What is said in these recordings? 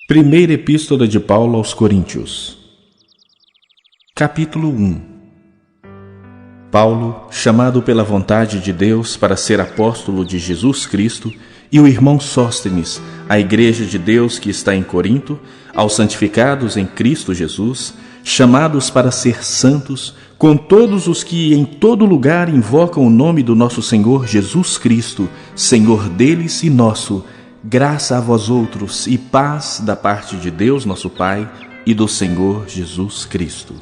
Primeira Epístola de Paulo aos Coríntios. Capítulo 1. Paulo, chamado pela vontade de Deus para ser apóstolo de Jesus Cristo, e o irmão Sóstenes, à igreja de Deus que está em Corinto, aos santificados em Cristo Jesus, chamados para ser santos, com todos os que em todo lugar invocam o nome do nosso Senhor Jesus Cristo, Senhor deles e nosso, graça a vós outros e paz da parte de Deus nosso Pai e do Senhor Jesus Cristo.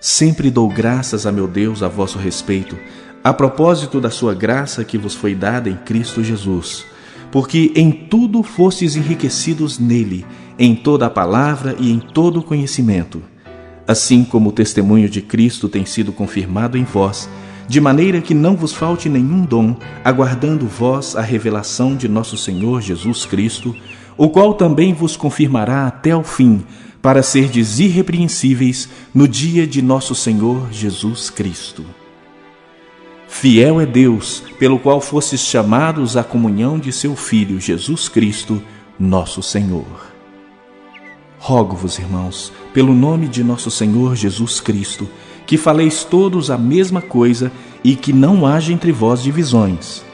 Sempre dou graças a meu Deus a vosso respeito, a propósito da sua graça que vos foi dada em Cristo Jesus, porque em tudo fostes enriquecidos nele, em toda a palavra e em todo o conhecimento, assim como o testemunho de Cristo tem sido confirmado em vós, de maneira que não vos falte nenhum dom, aguardando vós a revelação de nosso Senhor Jesus Cristo, o qual também vos confirmará até o fim, para serdes irrepreensíveis no dia de nosso Senhor Jesus Cristo. Fiel é Deus, pelo qual fostes chamados à comunhão de seu Filho Jesus Cristo, nosso Senhor. Rogo-vos, irmãos, pelo nome de nosso Senhor Jesus Cristo, que faleis todos a mesma coisa e que não haja entre vós divisões.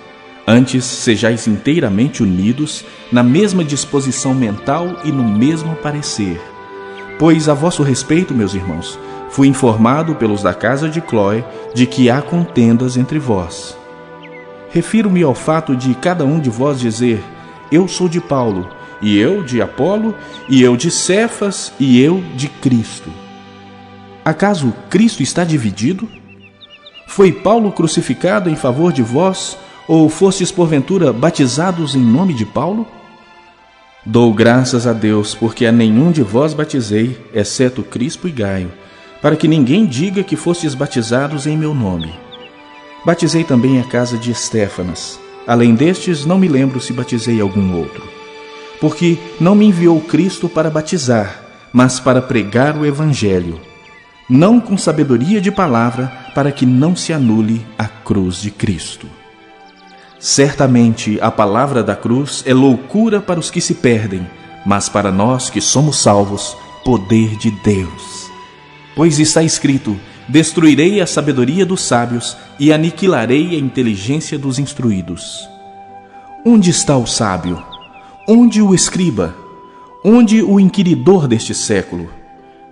Antes, sejais inteiramente unidos, na mesma disposição mental e no mesmo parecer. Pois a vosso respeito, meus irmãos, fui informado pelos da casa de Cloé de que há contendas entre vós. Refiro-me ao fato de cada um de vós dizer: eu sou de Paulo, e eu de Apolo, e eu de Cefas, e eu de Cristo. Acaso Cristo está dividido? Foi Paulo crucificado em favor de vós, ou fostes porventura batizados em nome de Paulo? Dou graças a Deus, porque a nenhum de vós batizei, exceto Crispo e Gaio, para que ninguém diga que fostes batizados em meu nome. Batizei também a casa de Estéfanas. Além destes, não me lembro se batizei algum outro. Porque não me enviou Cristo para batizar, mas para pregar o Evangelho, não com sabedoria de palavra, para que não se anule a cruz de Cristo. Certamente a palavra da cruz é loucura para os que se perdem, mas para nós que somos salvos, poder de Deus. Pois está escrito: destruirei a sabedoria dos sábios e aniquilarei a inteligência dos instruídos. Onde está o sábio? Onde o escriba? Onde o inquiridor deste século?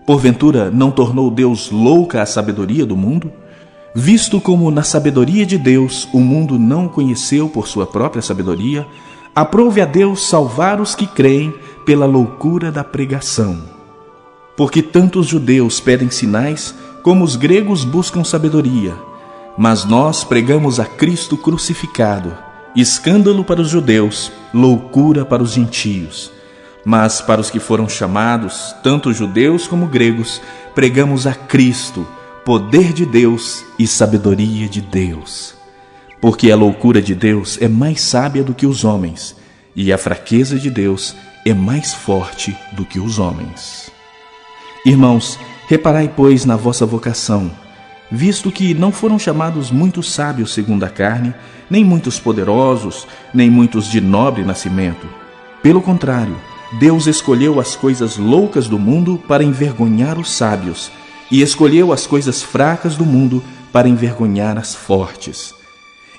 Porventura não tornou Deus louca a sabedoria do mundo? Visto como na sabedoria de Deus o mundo não o conheceu por sua própria sabedoria, aprove a Deus salvar os que creem pela loucura da pregação. Porque tanto os judeus pedem sinais, como os gregos buscam sabedoria. Mas nós pregamos a Cristo crucificado, escândalo para os judeus, loucura para os gentios. Mas para os que foram chamados, tanto judeus como gregos, pregamos a Cristo, poder de Deus e sabedoria de Deus. Porque a loucura de Deus é mais sábia do que os homens, e a fraqueza de Deus é mais forte do que os homens. Irmãos, reparai, pois, na vossa vocação, visto que não foram chamados muitos sábios segundo a carne, nem muitos poderosos, nem muitos de nobre nascimento. Pelo contrário, Deus escolheu as coisas loucas do mundo para envergonhar os sábios, e escolheu as coisas fracas do mundo para envergonhar as fortes.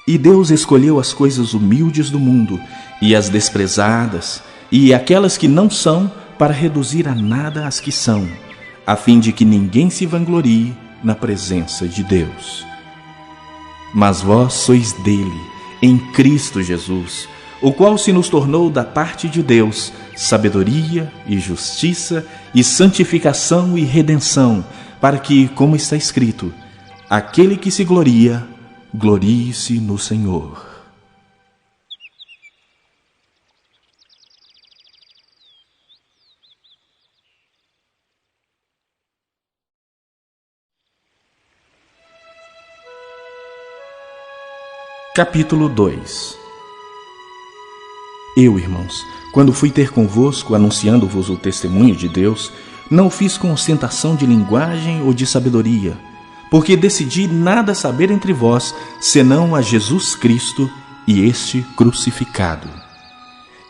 E Deus escolheu as coisas humildes do mundo, e as desprezadas, e aquelas que não são, para reduzir a nada as que são, a fim de que ninguém se vanglorie na presença de Deus. Mas vós sois dele, em Cristo Jesus, o qual se nos tornou da parte de Deus sabedoria e justiça e santificação e redenção, para que, como está escrito, aquele que se gloria, glorie-se no Senhor. Capítulo 2. Eu, irmãos, quando fui ter convosco, anunciando-vos o testemunho de Deus, não fiz com ostentação de linguagem ou de sabedoria, porque decidi nada saber entre vós, senão a Jesus Cristo e este crucificado.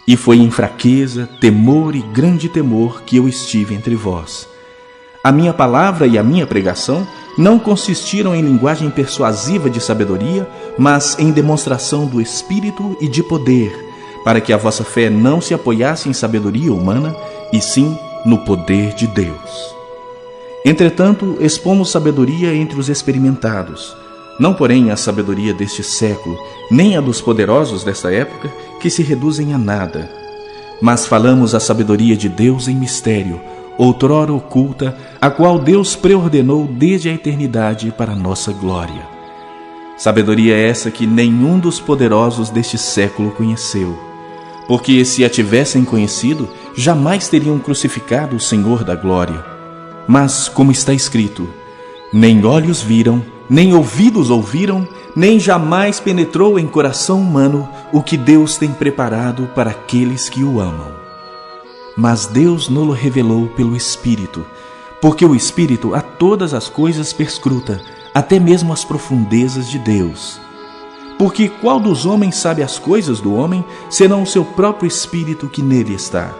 E foi em fraqueza, temor e grande temor que eu estive entre vós. A minha palavra e a minha pregação não consistiram em linguagem persuasiva de sabedoria, mas em demonstração do Espírito e de poder, para que a vossa fé não se apoiasse em sabedoria humana, e sim no poder de Deus. Entretanto, expomos sabedoria entre os experimentados, não porém a sabedoria deste século, nem a dos poderosos desta época, que se reduzem a nada. Mas falamos a sabedoria de Deus em mistério, outrora oculta, a qual Deus preordenou desde a eternidade para a nossa glória. Sabedoria essa que nenhum dos poderosos deste século conheceu, porque se a tivessem conhecido, jamais teriam crucificado o Senhor da glória. Mas, como está escrito, nem olhos viram, nem ouvidos ouviram, nem jamais penetrou em coração humano o que Deus tem preparado para aqueles que o amam. Mas Deus nos revelou pelo Espírito, porque o Espírito a todas as coisas perscruta, até mesmo as profundezas de Deus. Porque qual dos homens sabe as coisas do homem, senão o seu próprio Espírito que nele está?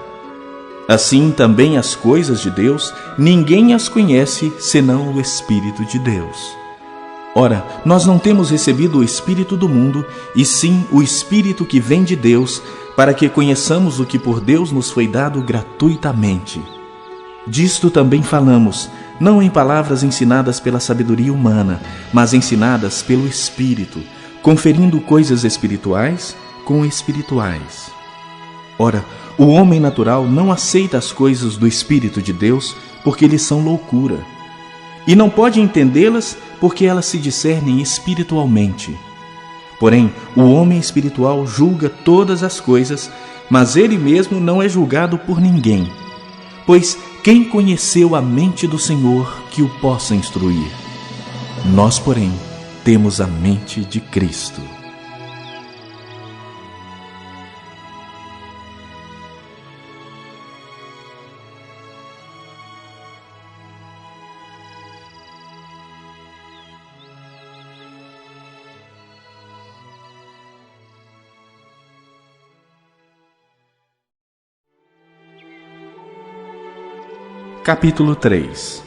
Assim também as coisas de Deus, ninguém as conhece, senão o Espírito de Deus. Ora, nós não temos recebido o Espírito do mundo, e sim o Espírito que vem de Deus, para que conheçamos o que por Deus nos foi dado gratuitamente. Disto também falamos, não em palavras ensinadas pela sabedoria humana, mas ensinadas pelo Espírito, conferindo coisas espirituais com espirituais. Ora, o homem natural não aceita as coisas do Espírito de Deus, porque lhes são loucura, e não pode entendê-las, porque elas se discernem espiritualmente. Porém, o homem espiritual julga todas as coisas, mas ele mesmo não é julgado por ninguém. Pois quem conheceu a mente do Senhor que o possa instruir? Nós, porém, temos a mente de Cristo. Capítulo 3.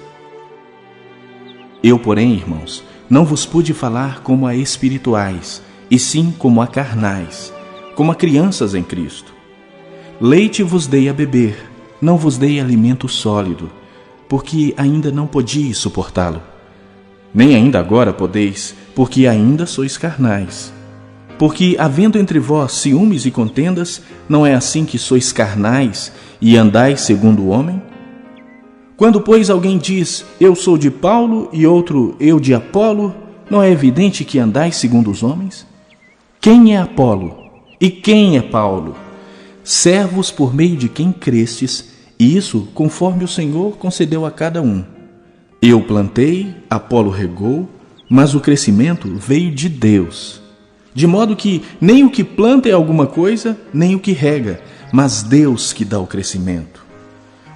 Eu, porém, irmãos, não vos pude falar como a espirituais, e sim como a carnais, como a crianças em Cristo. Leite vos dei a beber, não vos dei alimento sólido, porque ainda não podíeis suportá-lo. Nem ainda agora podeis, porque ainda sois carnais. Porque, havendo entre vós ciúmes e contendas, não é assim que sois carnais e andais segundo o homem? Quando, pois, alguém diz, eu sou de Paulo, e outro, eu de Apolo, não é evidente que andais segundo os homens? Quem é Apolo? E quem é Paulo? Servos por meio de quem crestes, e isso conforme o Senhor concedeu a cada um. Eu plantei, Apolo regou, mas o crescimento veio de Deus. De modo que nem o que planta é alguma coisa, nem o que rega, mas Deus que dá o crescimento.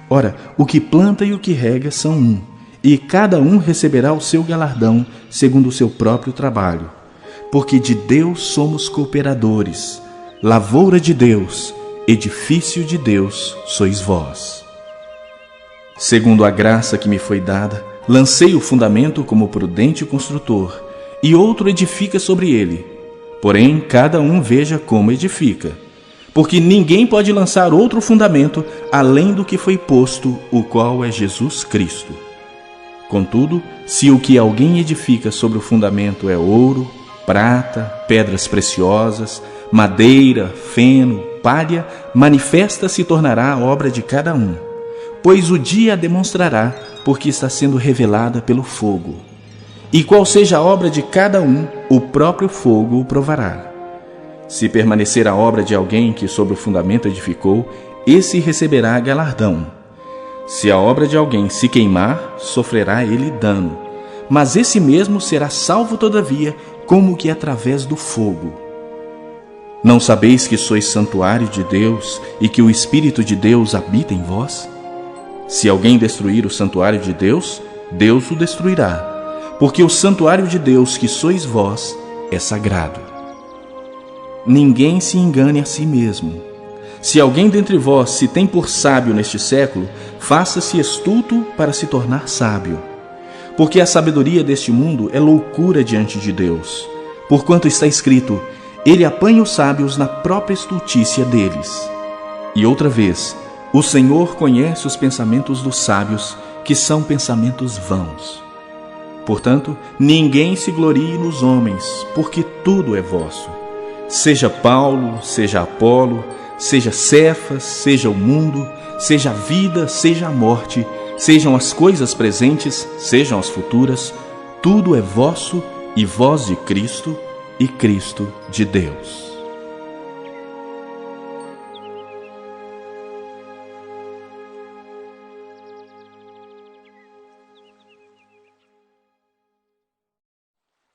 Ora, o que planta e o que rega são um, e cada um receberá o seu galardão segundo o seu próprio trabalho. Porque de Deus somos cooperadores, lavoura de Deus, edifício de Deus sois vós. Segundo a graça que me foi dada, lancei o fundamento como prudente construtor, e outro edifica sobre ele. Porém, cada um veja como edifica. Porque ninguém pode lançar outro fundamento além do que foi posto, o qual é Jesus Cristo. Contudo, se o que alguém edifica sobre o fundamento é ouro, prata, pedras preciosas, madeira, feno, palha, manifesta se tornará a obra de cada um, pois o dia a demonstrará, porque está sendo revelada pelo fogo. E qual seja a obra de cada um, o próprio fogo o provará. Se permanecer a obra de alguém que sobre o fundamento edificou, esse receberá galardão. Se a obra de alguém se queimar, sofrerá ele dano, mas esse mesmo será salvo todavia, como que através do fogo. Não sabeis que sois santuário de Deus e que o Espírito de Deus habita em vós? Se alguém destruir o santuário de Deus, Deus o destruirá, porque o santuário de Deus que sois vós é sagrado. Ninguém se engane a si mesmo. Se alguém dentre vós se tem por sábio neste século, faça-se estulto para se tornar sábio. Porque a sabedoria deste mundo é loucura diante de Deus. Porquanto está escrito, ele apanha os sábios na própria estultícia deles. E outra vez, o Senhor conhece os pensamentos dos sábios, que são pensamentos vãos. Portanto, ninguém se glorie nos homens, porque tudo é vosso. Seja Paulo, seja Apolo, seja Cefas, seja o mundo, seja a vida, seja a morte, sejam as coisas presentes, sejam as futuras, tudo é vosso, e vós de Cristo, e Cristo de Deus.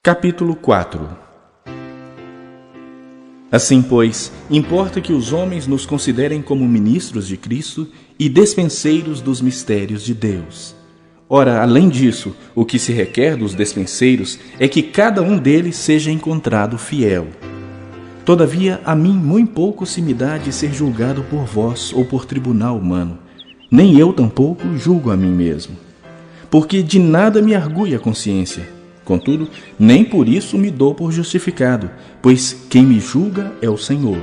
Capítulo 4. Assim, pois, importa que os homens nos considerem como ministros de Cristo e despenseiros dos mistérios de Deus. Ora, além disso, o que se requer dos despenseiros é que cada um deles seja encontrado fiel. Todavia, a mim muito pouco se me dá de ser julgado por vós ou por tribunal humano, nem eu tampouco julgo a mim mesmo. Porque de nada me argui a consciência. Contudo, nem por isso me dou por justificado, pois quem me julga é o Senhor.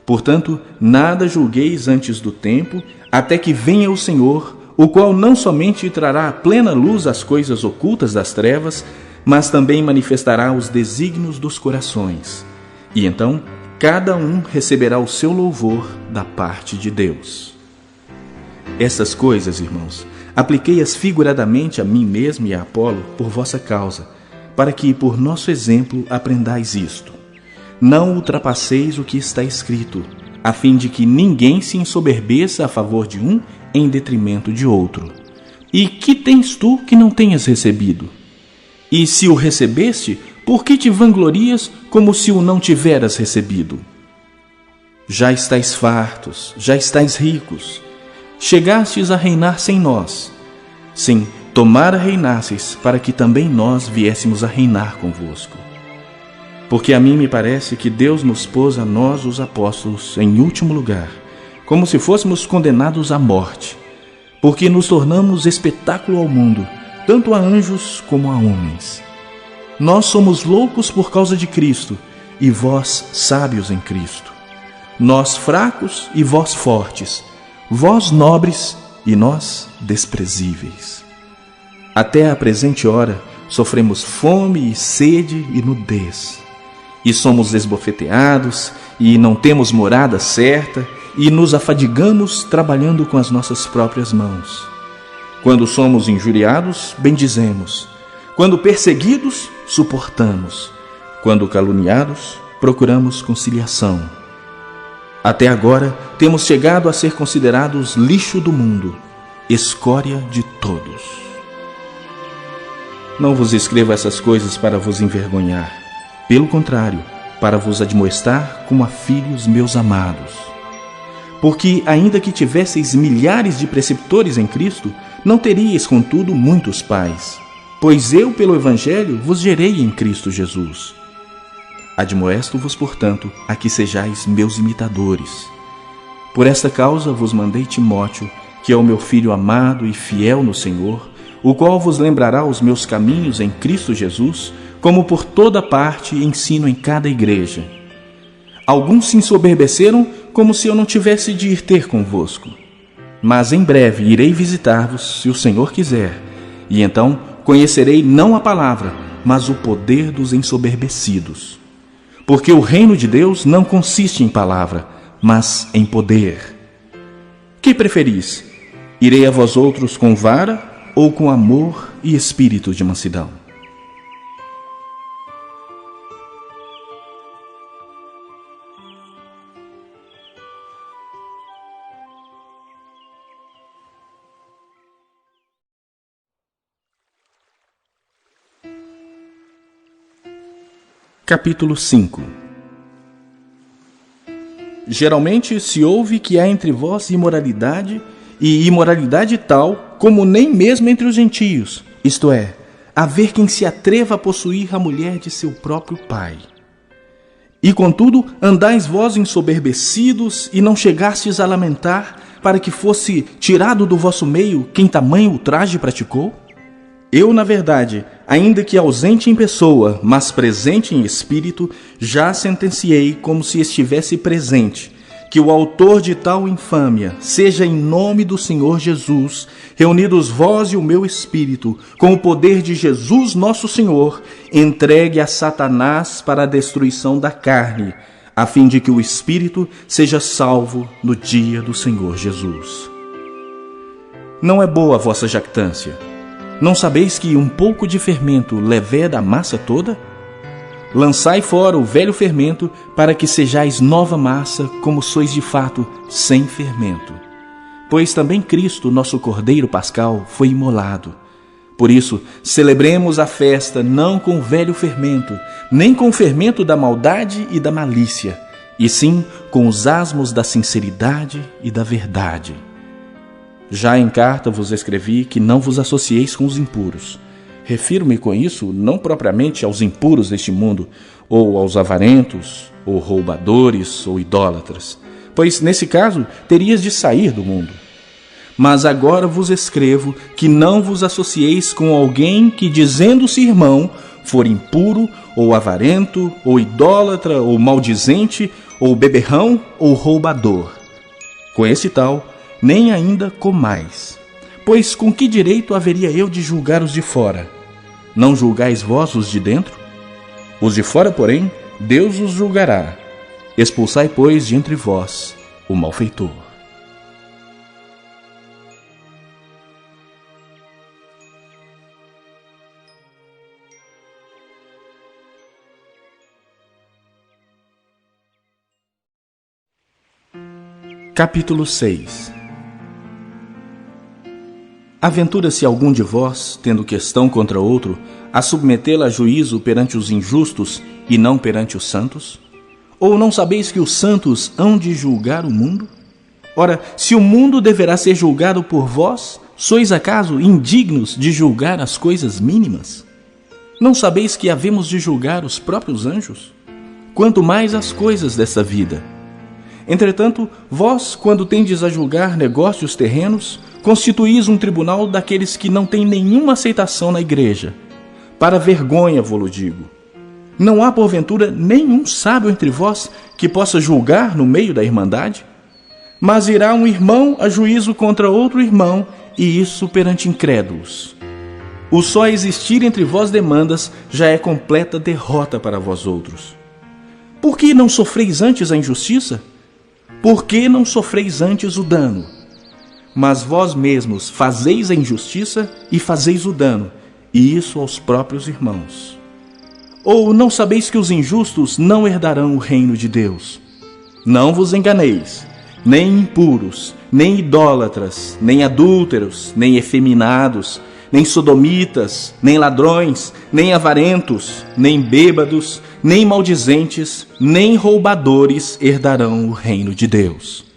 Portanto, nada julgueis antes do tempo, até que venha o Senhor, o qual não somente trará à plena luz as coisas ocultas das trevas, mas também manifestará os desígnios dos corações. E então, cada um receberá o seu louvor da parte de Deus. Essas coisas, irmãos, apliquei-as figuradamente a mim mesmo e a Apolo por vossa causa, para que, por nosso exemplo, aprendais isto. Não ultrapasseis o que está escrito, a fim de que ninguém se ensoberbeça a favor de um em detrimento de outro. E que tens tu que não tenhas recebido? E se o recebeste, por que te vanglorias como se o não tiveras recebido? Já estáis fartos, já estáis ricos. Chegastes a reinar sem nós. Sim, tomara reinasseis, para que também nós viéssemos a reinar convosco. Porque a mim me parece que Deus nos pôs a nós, os apóstolos, em último lugar, como se fôssemos condenados à morte, porque nos tornamos espetáculo ao mundo, tanto a anjos como a homens. Nós somos loucos por causa de Cristo, e vós sábios em Cristo. Nós fracos e vós fortes, vós nobres e nós desprezíveis. Até a presente hora sofremos fome e sede e nudez, e somos esbofeteados e não temos morada certa, e nos afadigamos trabalhando com as nossas próprias mãos. Quando somos injuriados, bendizemos. Quando perseguidos, suportamos. Quando caluniados, procuramos conciliação. Até agora, temos chegado a ser considerados lixo do mundo, escória de todos. Não vos escrevo essas coisas para vos envergonhar. Pelo contrário, para vos admoestar como a filhos meus amados. Porque, ainda que tivesseis milhares de preceptores em Cristo, não teríeis, contudo, muitos pais. Pois eu, pelo Evangelho, vos gerei em Cristo Jesus. Admoesto-vos, portanto, a que sejais meus imitadores. Por esta causa vos mandei Timóteo, que é o meu filho amado e fiel no Senhor, o qual vos lembrará os meus caminhos em Cristo Jesus, como por toda parte ensino em cada igreja. Alguns se ensoberbeceram, como se eu não tivesse de ir ter convosco. Mas em breve irei visitar-vos, se o Senhor quiser, e então conhecerei não a palavra, mas o poder dos ensoberbecidos. Porque o reino de Deus não consiste em palavra, mas em poder. Que preferis? Irei a vós outros com vara ou com amor e espírito de mansidão? Capítulo 5. Geralmente se ouve que há entre vós imoralidade, e imoralidade tal como nem mesmo entre os gentios, isto é, haver quem se atreva a possuir a mulher de seu próprio pai. E contudo, andais vós ensoberbecidos e não chegastes a lamentar, para que fosse tirado do vosso meio quem tamanho ultraje praticou? Eu, na verdade, ainda que ausente em pessoa, mas presente em espírito, já sentenciei como se estivesse presente, que o autor de tal infâmia seja em nome do Senhor Jesus, reunidos vós e o meu espírito, com o poder de Jesus nosso Senhor, entregue a Satanás para a destruição da carne, a fim de que o espírito seja salvo no dia do Senhor Jesus. Não é boa a vossa jactância. Não sabeis que um pouco de fermento leveda a massa toda? Lançai fora o velho fermento, para que sejais nova massa, como sois de fato, sem fermento. Pois também Cristo, nosso Cordeiro Pascal, foi imolado. Por isso, celebremos a festa não com o velho fermento, nem com o fermento da maldade e da malícia, e sim com os asmos da sinceridade e da verdade. Já em carta vos escrevi que não vos associeis com os impuros. Refiro-me com isso não propriamente aos impuros deste mundo, ou aos avarentos, ou roubadores, ou idólatras, pois nesse caso terias de sair do mundo. Mas agora vos escrevo que não vos associeis com alguém que, dizendo-se irmão, for impuro, ou avarento, ou idólatra, ou maldizente, ou beberrão, ou roubador. Com esse tal, nem ainda comais. Pois com que direito haveria eu de julgar os de fora? Não julgais vós os de dentro? Os de fora, porém, Deus os julgará. Expulsai, pois, de entre vós o malfeitor. Capítulo 6. Aventura-se algum de vós, tendo questão contra outro, a submetê-la a juízo perante os injustos e não perante os santos? Ou não sabeis que os santos hão de julgar o mundo? Ora, se o mundo deverá ser julgado por vós, sois acaso indignos de julgar as coisas mínimas? Não sabeis que havemos de julgar os próprios anjos? Quanto mais as coisas dessa vida. Entretanto, vós, quando tendes a julgar negócios terrenos, constituís um tribunal daqueles que não têm nenhuma aceitação na igreja. Para vergonha vô-lo digo. Não há, porventura, nenhum sábio entre vós que possa julgar no meio da irmandade? Mas irá um irmão a juízo contra outro irmão, e isso perante incrédulos. O só existir entre vós demandas já é completa derrota para vós outros. Por que não sofreis antes a injustiça? Por que não sofreis antes o dano? Mas vós mesmos fazeis a injustiça e fazeis o dano, e isso aos próprios irmãos. Ou não sabeis que os injustos não herdarão o reino de Deus? Não vos enganeis, nem impuros, nem idólatras, nem adúlteros, nem efeminados, nem sodomitas, nem ladrões, nem avarentos, nem bêbados, nem maldizentes, nem roubadores herdarão o reino de Deus.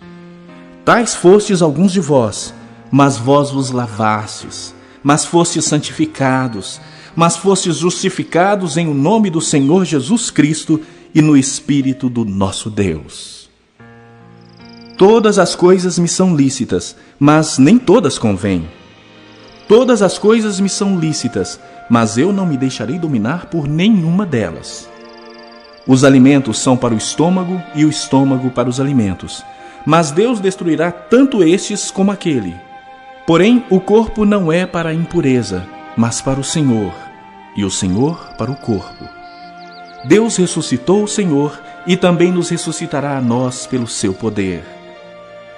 Tais fostes alguns de vós, mas vós vos lavastes, mas fostes santificados, mas fostes justificados em o nome do Senhor Jesus Cristo e no Espírito do nosso Deus. Todas as coisas me são lícitas, mas nem todas convêm. Todas as coisas me são lícitas, mas eu não me deixarei dominar por nenhuma delas. Os alimentos são para o estômago e o estômago para os alimentos, mas Deus destruirá tanto estes como aquele. Porém, o corpo não é para a impureza, mas para o Senhor, e o Senhor para o corpo. Deus ressuscitou o Senhor e também nos ressuscitará a nós pelo seu poder.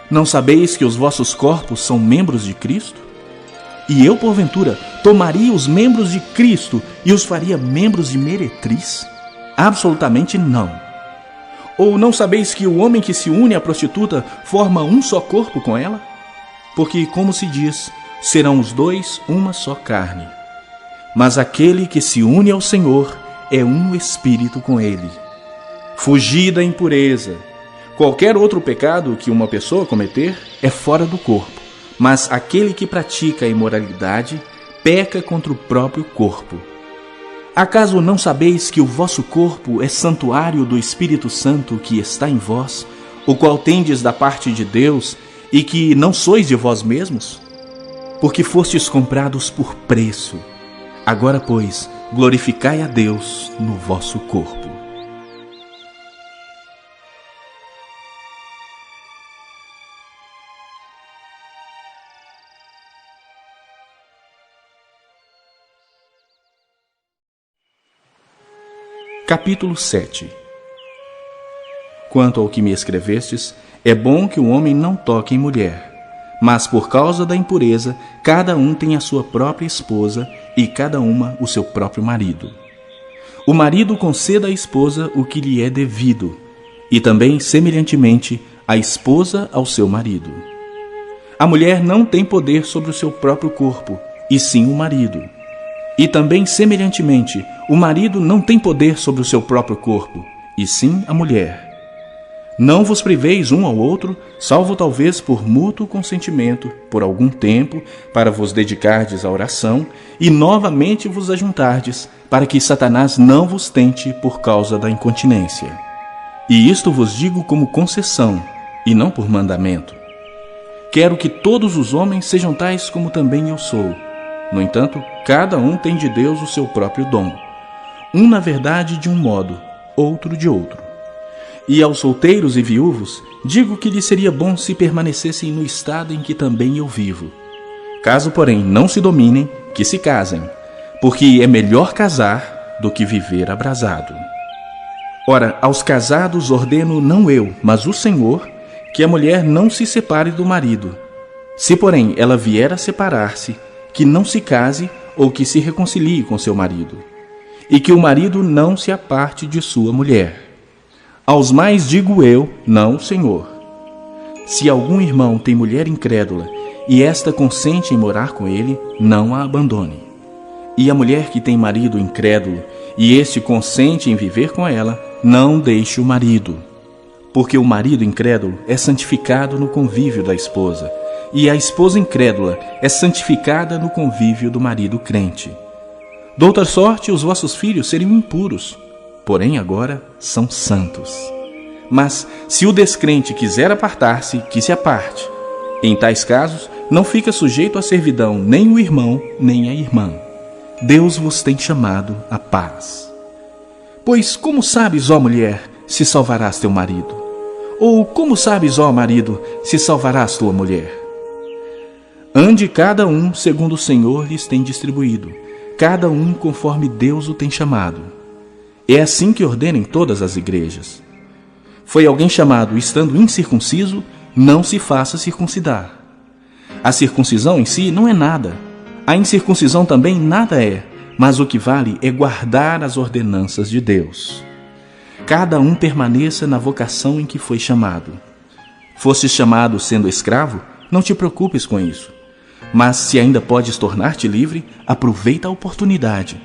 Não sabeis que os vossos corpos são membros de Cristo? E eu, porventura, tomaria os membros de Cristo e os faria membros de meretriz? Absolutamente não. Ou não sabeis que o homem que se une à prostituta forma um só corpo com ela? Porque, como se diz, serão os dois uma só carne. Mas aquele que se une ao Senhor é um espírito com ele. Fugi da impureza. Qualquer outro pecado que uma pessoa cometer é fora do corpo, mas aquele que pratica a imoralidade peca contra o próprio corpo. Acaso não sabeis que o vosso corpo é santuário do Espírito Santo que está em vós, o qual tendes da parte de Deus, e que não sois de vós mesmos? Porque fostes comprados por preço. Agora, pois, glorificai a Deus no vosso corpo. Capítulo 7. Quanto ao que me escrevestes, é bom que o homem não toque em mulher, mas por causa da impureza, cada um tem a sua própria esposa e cada uma o seu próprio marido. O marido conceda à esposa o que lhe é devido, e também, semelhantemente, a esposa ao seu marido. A mulher não tem poder sobre o seu próprio corpo, e sim o marido. E também, semelhantemente, o marido não tem poder sobre o seu próprio corpo, e sim a mulher. Não vos priveis um ao outro, salvo talvez por mútuo consentimento, por algum tempo, para vos dedicardes à oração, e novamente vos ajuntardes, para que Satanás não vos tente por causa da incontinência. E isto vos digo como concessão, e não por mandamento. Quero que todos os homens sejam tais como também eu sou. No entanto, cada um tem de Deus o seu próprio dom. Um, na verdade, de um modo, outro de outro. E aos solteiros e viúvos, digo que lhes seria bom se permanecessem no estado em que também eu vivo. Caso, porém, não se dominem, que se casem, porque é melhor casar do que viver abrasado. Ora, aos casados ordeno não eu, mas o Senhor, que a mulher não se separe do marido. Se, porém, ela vier a separar-se, que não se case ou que se reconcilie com seu marido, e que o marido não se aparte de sua mulher. Aos mais digo eu, não o Senhor. Se algum irmão tem mulher incrédula, e esta consente em morar com ele, não a abandone. E a mulher que tem marido incrédulo, e este consente em viver com ela, não deixe o marido. Porque o marido incrédulo é santificado no convívio da esposa, e a esposa incrédula é santificada no convívio do marido crente. De outra sorte, os vossos filhos seriam impuros, porém agora são santos. Mas, se o descrente quiser apartar-se, que se aparte. Em tais casos, não fica sujeito à servidão nem o irmão, nem a irmã. Deus vos tem chamado à paz. Pois como sabes, ó mulher, se salvarás teu marido? Ou como sabes, ó marido, se salvarás tua mulher? Ande cada um segundo o Senhor lhes tem distribuído, cada um conforme Deus o tem chamado. É assim que ordenem todas as igrejas. Foi alguém chamado estando incircunciso, não se faça circuncidar. A circuncisão em si não é nada. A incircuncisão também nada é, mas o que vale é guardar as ordenanças de Deus. Cada um permaneça na vocação em que foi chamado. Fostes chamado sendo escravo, não te preocupes com isso. Mas se ainda podes tornar-te livre, aproveita a oportunidade.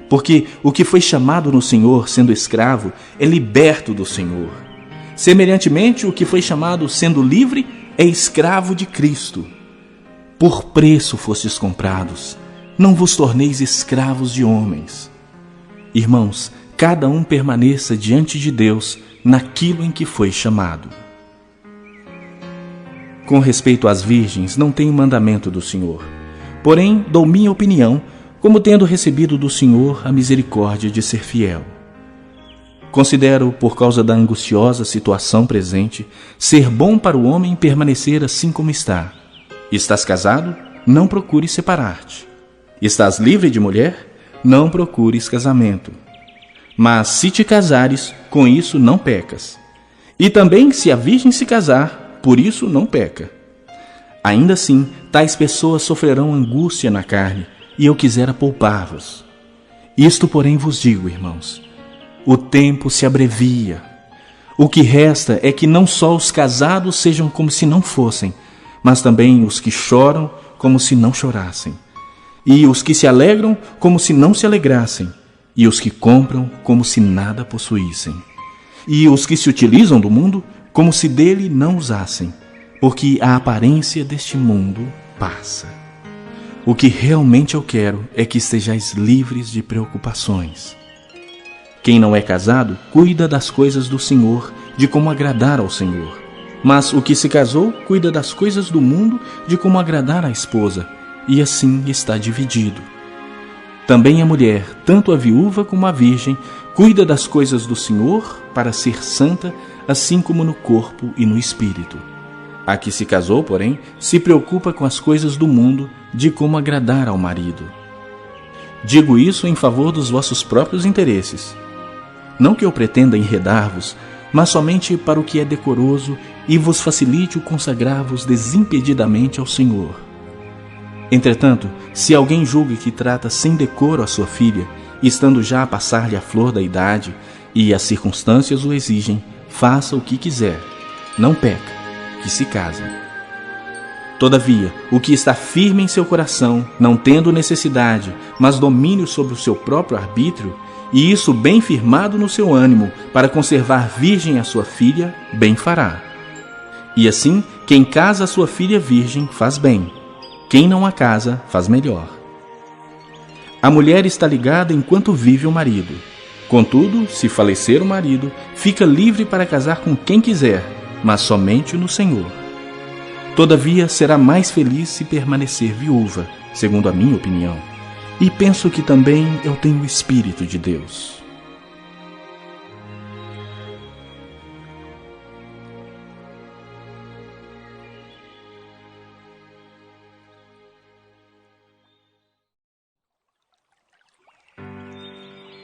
Porque o que foi chamado no Senhor sendo escravo é liberto do Senhor. Semelhantemente, o que foi chamado sendo livre é escravo de Cristo. Por preço fostes comprados, não vos torneis escravos de homens. Irmãos, cada um permaneça diante de Deus naquilo em que foi chamado. Com respeito às virgens, não tenho mandamento do Senhor. Porém, dou minha opinião, como tendo recebido do Senhor a misericórdia de ser fiel. Considero, por causa da angustiosa situação presente, ser bom para o homem permanecer assim como está. Estás casado? Não procures separar-te. Estás livre de mulher? Não procures casamento. Mas se te casares, com isso não pecas. E também se a virgem se casar, por isso não peca. Ainda assim, tais pessoas sofrerão angústia na carne, e eu quisera poupar-vos. Isto, porém, vos digo, irmãos, o tempo se abrevia. O que resta é que não só os casados sejam como se não fossem, mas também os que choram como se não chorassem, e os que se alegram como se não se alegrassem, e os que compram como se nada possuíssem, e os que se utilizam do mundo como se dele não usassem, porque a aparência deste mundo passa. o que realmente eu quero é que estejais livres de preocupações. Quem não é casado, cuida das coisas do Senhor, de como agradar ao Senhor. Mas o que se casou, cuida das coisas do mundo, de como agradar à esposa, e assim está dividido. Também a mulher, tanto a viúva como a virgem, cuida das coisas do Senhor para ser santa, assim como no corpo e no espírito. A que se casou, porém, se preocupa com as coisas do mundo, de como agradar ao marido. Digo isso em favor dos vossos próprios interesses. Não que eu pretenda enredar-vos, mas somente para o que é decoroso e vos facilite o consagrar-vos desimpedidamente ao Senhor. Entretanto, se alguém julga que trata sem decoro a sua filha, estando já a passar-lhe a flor da idade, e as circunstâncias o exigem, faça o que quiser, não peca, que se casem. Todavia, o que está firme em seu coração, não tendo necessidade, mas domínio sobre o seu próprio arbítrio, e isso bem firmado no seu ânimo, para conservar virgem a sua filha, bem fará. E assim, quem casa a sua filha virgem faz bem, quem não a casa faz melhor. A mulher está ligada enquanto vive o marido. Contudo, se falecer o marido, fica livre para casar com quem quiser, mas somente no Senhor. Todavia, será mais feliz se permanecer viúva, segundo a minha opinião. E penso que também eu tenho o Espírito de Deus.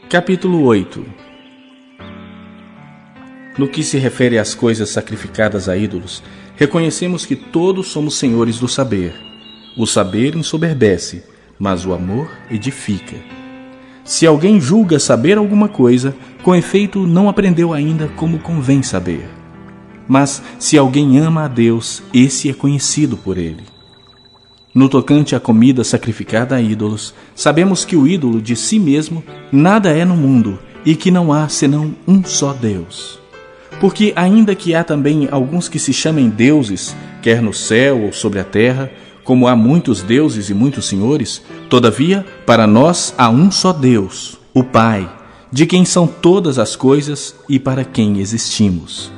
Capítulo 8. No que se refere às coisas sacrificadas a ídolos, reconhecemos que todos somos senhores do saber. O saber ensoberbece, mas o amor edifica. Se alguém julga saber alguma coisa, com efeito não aprendeu ainda como convém saber. Mas se alguém ama a Deus, esse é conhecido por ele. No tocante à comida sacrificada a ídolos, sabemos que o ídolo de si mesmo nada é no mundo e que não há senão um só Deus. Porque ainda que há também alguns que se chamem deuses, quer no céu ou sobre a terra, como há muitos deuses e muitos senhores, todavia, para nós há um só Deus, o Pai, de quem são todas as coisas e para quem existimos.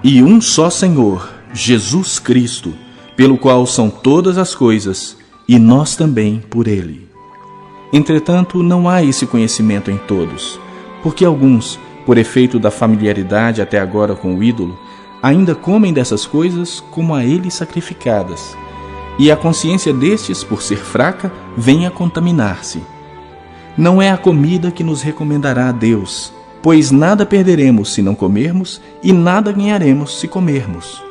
E um só Senhor, Jesus Cristo, pelo qual são todas as coisas, e nós também por ele. Entretanto, não há esse conhecimento em todos, porque alguns, por efeito da familiaridade até agora com o ídolo, ainda comem dessas coisas como a ele sacrificadas, e a consciência destes, por ser fraca, vem a contaminar-se. Não é a comida que nos recomendará a Deus, pois nada perderemos se não comermos, e nada ganharemos se comermos.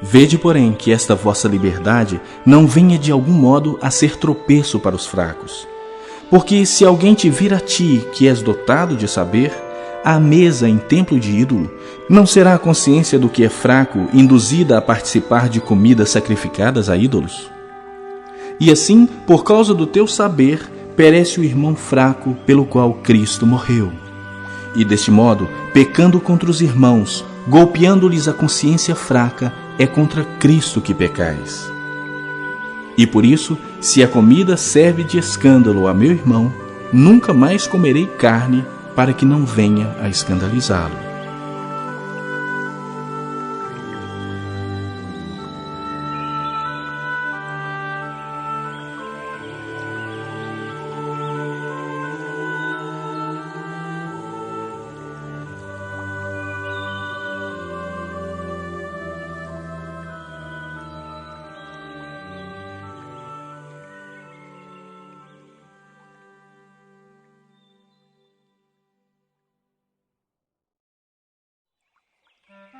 Vede, porém, que esta vossa liberdade não venha de algum modo a ser tropeço para os fracos. Porque se alguém te vir a ti, que és dotado de saber, à mesa em templo de ídolo, não será a consciência do que é fraco induzida a participar de comidas sacrificadas a ídolos? E assim, por causa do teu saber, perece o irmão fraco pelo qual Cristo morreu. E deste modo, pecando contra os irmãos, golpeando-lhes a consciência fraca, é contra Cristo que pecais. E por isso, se a comida serve de escândalo a meu irmão, nunca mais comerei carne, para que não venha a escandalizá-lo.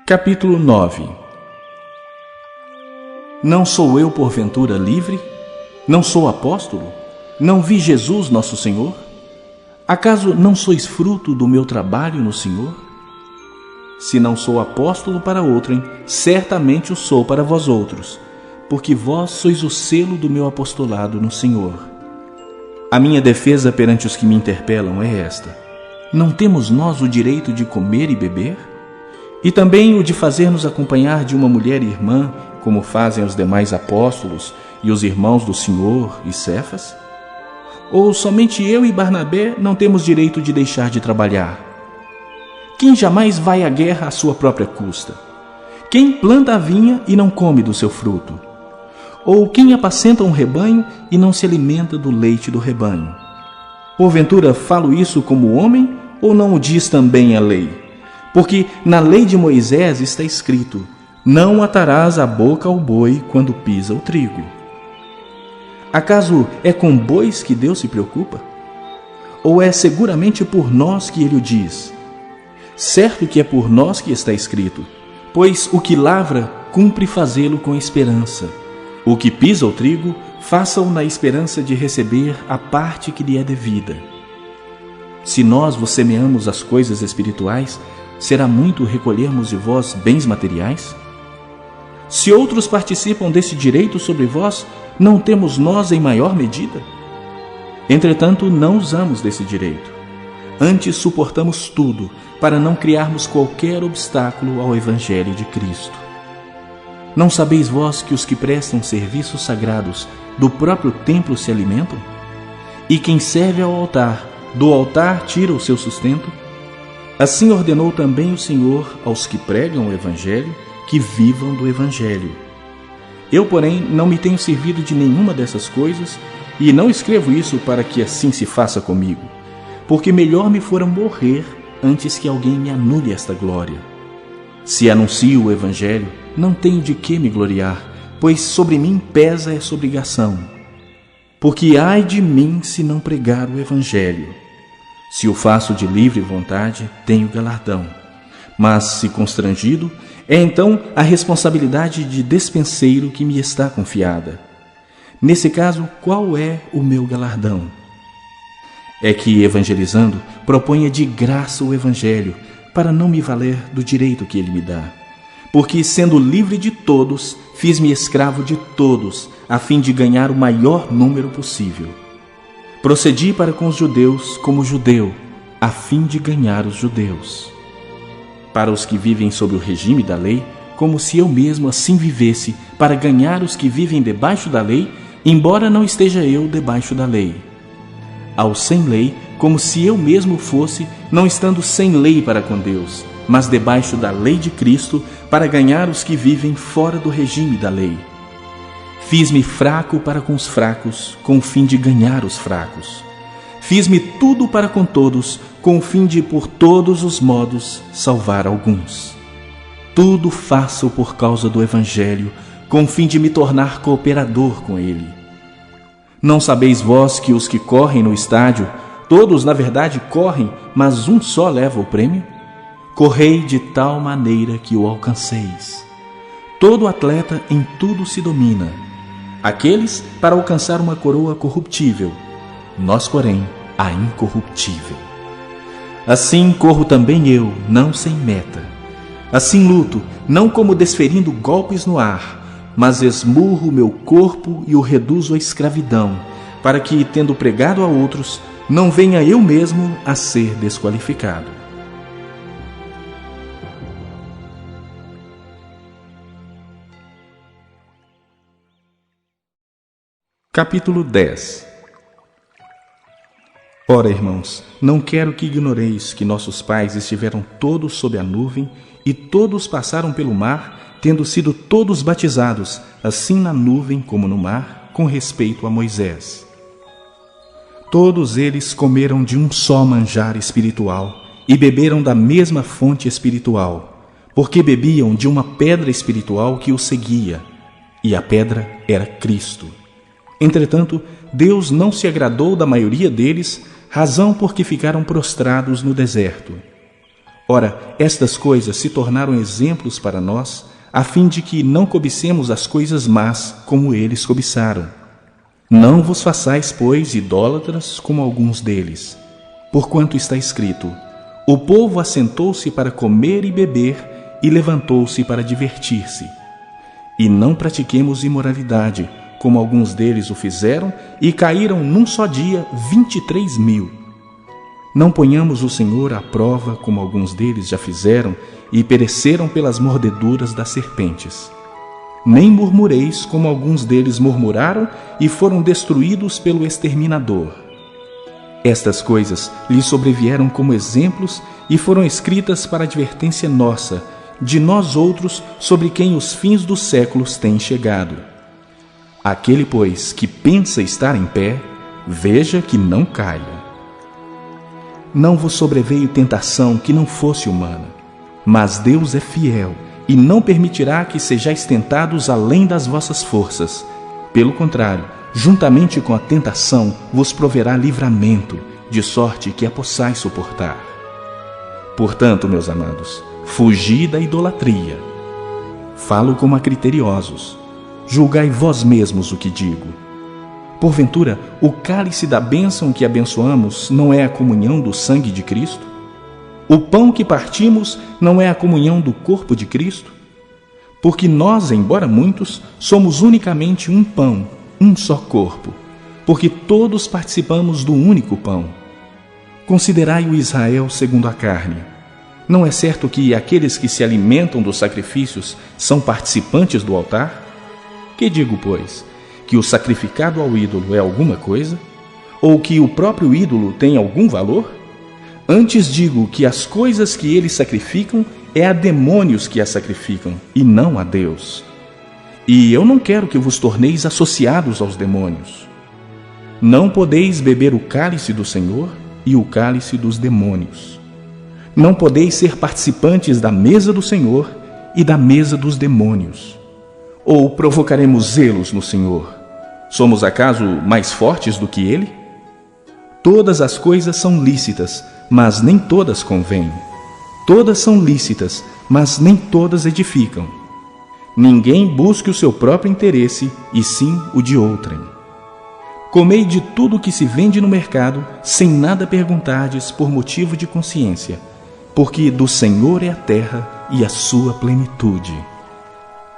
Capítulo 9. Não sou eu porventura livre? Não sou apóstolo? Não vi Jesus nosso Senhor? Acaso não sois fruto do meu trabalho no Senhor? Se não sou apóstolo para outrem, certamente o sou para vós outros, porque vós sois o selo do meu apostolado no Senhor. A minha defesa perante os que me interpelam é esta: não temos nós o direito de comer e beber? E também o de fazer-nos acompanhar de uma mulher irmã, como fazem os demais apóstolos, e os irmãos do Senhor e Cefas? Ou somente eu e Barnabé não temos direito de deixar de trabalhar? Quem jamais vai à guerra à sua própria custa? Quem planta a vinha e não come do seu fruto? Ou quem apacenta um rebanho e não se alimenta do leite do rebanho? Porventura falo isso como homem, ou não o diz também a lei? Porque na lei de Moisés está escrito: não atarás a boca ao boi quando pisa o trigo. Acaso é com bois que Deus se preocupa? Ou é seguramente por nós que ele o diz? Certo que é por nós que está escrito: pois o que lavra, cumpre fazê-lo com esperança. O que pisa o trigo, faça-o na esperança de receber a parte que lhe é devida. Se nós vos semeamos as coisas espirituais, será muito recolhermos de vós bens materiais? Se outros participam desse direito sobre vós, não temos nós em maior medida? Entretanto, não usamos desse direito. Antes suportamos tudo, para não criarmos qualquer obstáculo ao Evangelho de Cristo. Não sabeis vós que os que prestam serviços sagrados do próprio templo se alimentam? E quem serve ao altar, do altar tira o seu sustento? Assim ordenou também o Senhor aos que pregam o Evangelho, que vivam do Evangelho. Eu, porém, não me tenho servido de nenhuma dessas coisas, e não escrevo isso para que assim se faça comigo, porque melhor me fora morrer antes que alguém me anule esta glória. Se anuncio o Evangelho, não tenho de que me gloriar, pois sobre mim pesa essa obrigação. Porque ai de mim se não pregar o Evangelho. Se o faço de livre vontade, tenho galardão. Mas, se constrangido, é então a responsabilidade de despenseiro que me está confiada. Nesse caso, qual é o meu galardão? É que, evangelizando, proponha de graça o Evangelho, para não me valer do direito que ele me dá. Porque, sendo livre de todos, fiz-me escravo de todos, a fim de ganhar o maior número possível. Procedi para com os judeus como judeu, a fim de ganhar os judeus. Para os que vivem sob o regime da lei, como se eu mesmo assim vivesse, para ganhar os que vivem debaixo da lei, embora não esteja eu debaixo da lei. Aos sem lei, como se eu mesmo fosse, não estando sem lei para com Deus, mas debaixo da lei de Cristo, para ganhar os que vivem fora do regime da lei. Fiz-me fraco para com os fracos, com o fim de ganhar os fracos. Fiz-me tudo para com todos, com o fim de, por todos os modos, salvar alguns. Tudo faço por causa do Evangelho, com o fim de me tornar cooperador com ele. Não sabeis vós que os que correm no estádio, todos na verdade correm, mas um só leva o prêmio? Correi de tal maneira que o alcanceis. Todo atleta em tudo se domina. Aqueles para alcançar uma coroa corruptível, nós, porém, a incorruptível. Assim corro também eu, não sem meta. Assim luto, não como desferindo golpes no ar, mas esmurro o meu corpo e o reduzo à escravidão, para que, tendo pregado a outros, não venha eu mesmo a ser desqualificado. Capítulo 10. Ora, irmãos, não quero que ignoreis que nossos pais estiveram todos sob a nuvem e todos passaram pelo mar, tendo sido todos batizados, assim na nuvem como no mar, com respeito a Moisés. Todos eles comeram de um só manjar espiritual e beberam da mesma fonte espiritual, porque bebiam de uma pedra espiritual que os seguia, e a pedra era Cristo. Entretanto, Deus não se agradou da maioria deles, razão porque ficaram prostrados no deserto. Ora, estas coisas se tornaram exemplos para nós, a fim de que não cobicemos as coisas más como eles cobiçaram. Não vos façais, pois, idólatras como alguns deles. Porquanto está escrito: o povo assentou-se para comer e beber, e levantou-se para divertir-se. E não pratiquemos imoralidade, como alguns deles o fizeram, e caíram num só dia 23.000. Não ponhamos o Senhor à prova, como alguns deles já fizeram, e pereceram pelas mordeduras das serpentes. Nem murmureis como alguns deles murmuraram e foram destruídos pelo exterminador. Estas coisas lhes sobrevieram como exemplos e foram escritas para advertência nossa, de nós outros, sobre quem os fins dos séculos têm chegado. Aquele, pois, que pensa estar em pé, veja que não caia. Não vos sobreveio tentação que não fosse humana, mas Deus é fiel e não permitirá que sejais tentados além das vossas forças. Pelo contrário, juntamente com a tentação vos proverá livramento, de sorte que a possais suportar. Portanto, meus amados, fugi da idolatria. Falo como a criteriosos. Julgai vós mesmos o que digo. Porventura, o cálice da bênção que abençoamos não é a comunhão do sangue de Cristo? O pão que partimos não é a comunhão do corpo de Cristo? Porque nós, embora muitos, somos unicamente um pão, um só corpo, porque todos participamos do único pão. Considerai o Israel segundo a carne. Não é certo que aqueles que se alimentam dos sacrifícios são participantes do altar? Que digo, pois? Que o sacrificado ao ídolo é alguma coisa? Ou que o próprio ídolo tem algum valor? Antes digo que as coisas que eles sacrificam é a demônios que as sacrificam, e não a Deus. E eu não quero que vos torneis associados aos demônios. Não podeis beber o cálice do Senhor e o cálice dos demônios. Não podeis ser participantes da mesa do Senhor e da mesa dos demônios. Ou provocaremos zelos no Senhor? Somos acaso mais fortes do que Ele? Todas as coisas são lícitas, mas nem todas convêm. Todas são lícitas, mas nem todas edificam. Ninguém busque o seu próprio interesse, e sim o de outrem. Comei de tudo que se vende no mercado, sem nada perguntardes por motivo de consciência, porque do Senhor é a terra e a sua plenitude.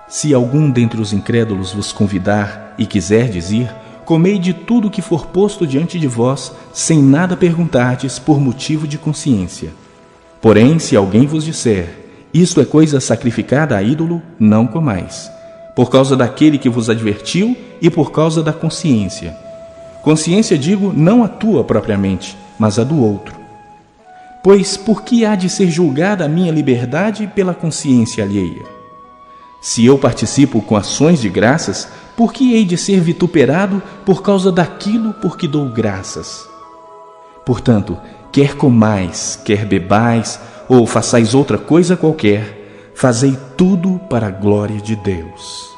Se algum dentre os incrédulos vos convidar e quiserdes ir, comei de tudo que for posto diante de vós, sem nada perguntardes por motivo de consciência. Porém, se alguém vos disser, isto é coisa sacrificada a ídolo, não comais, por causa daquele que vos advertiu e por causa da consciência. Consciência, digo, não a tua propriamente, mas a do outro. Pois por que há de ser julgada a minha liberdade pela consciência alheia? Se eu participo com ações de graças, por que hei de ser vituperado por causa daquilo por que dou graças? Portanto, quer comais, quer bebais, ou façais outra coisa qualquer, fazei tudo para a glória de Deus.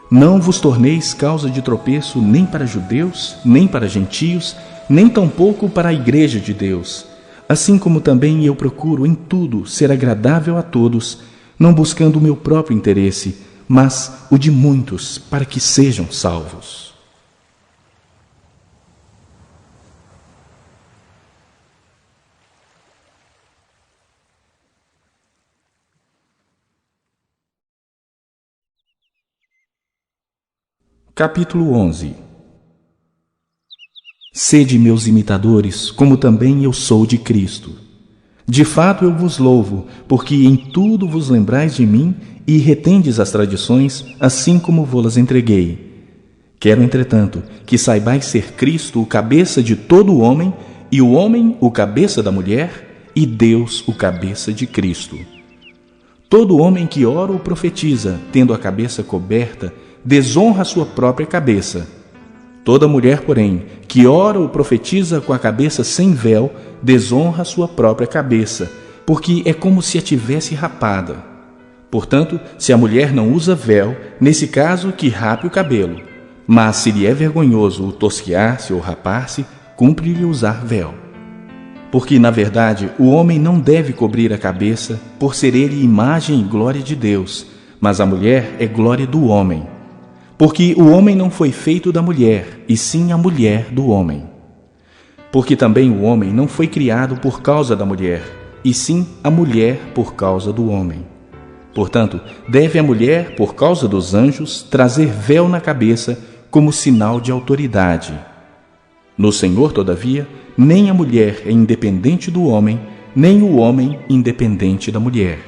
Não vos torneis causa de tropeço nem para judeus, nem para gentios, nem tampouco para a igreja de Deus, assim como também eu procuro em tudo ser agradável a todos, não buscando o meu próprio interesse, mas o de muitos, para que sejam salvos. Capítulo 11. Sede meus imitadores, como também eu sou de Cristo. De fato eu vos louvo, porque em tudo vos lembrais de mim e retendes as tradições, assim como vô-las entreguei. Quero, entretanto, que saibais ser Cristo o cabeça de todo o homem, e o homem o cabeça da mulher, e Deus o cabeça de Cristo. Todo homem que ora ou profetiza, tendo a cabeça coberta, desonra a sua própria cabeça. Toda mulher, porém, que ora ou profetiza com a cabeça sem véu, desonra a sua própria cabeça, porque é como se a tivesse rapada. Portanto, se a mulher não usa véu, nesse caso que rape o cabelo. Mas se lhe é vergonhoso o tosquiar-se ou rapar-se, cumpre-lhe usar véu. Porque, na verdade, o homem não deve cobrir a cabeça, por ser ele imagem e glória de Deus, mas a mulher é glória do homem. Porque o homem não foi feito da mulher, e sim a mulher do homem. Porque também o homem não foi criado por causa da mulher, e sim a mulher por causa do homem. Portanto, deve a mulher, por causa dos anjos, trazer véu na cabeça como sinal de autoridade. No Senhor, todavia, nem a mulher é independente do homem, nem o homem independente da mulher.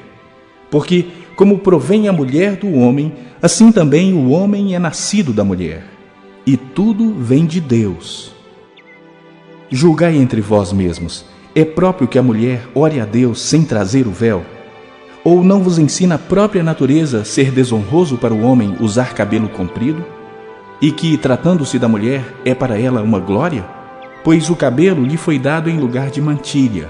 Porque, como provém a mulher do homem, assim também o homem é nascido da mulher. E tudo vem de Deus. Julgai entre vós mesmos: é próprio que a mulher ore a Deus sem trazer o véu? Ou não vos ensina a própria natureza ser desonroso para o homem usar cabelo comprido? E que, tratando-se da mulher, é para ela uma glória? Pois o cabelo lhe foi dado em lugar de mantilha.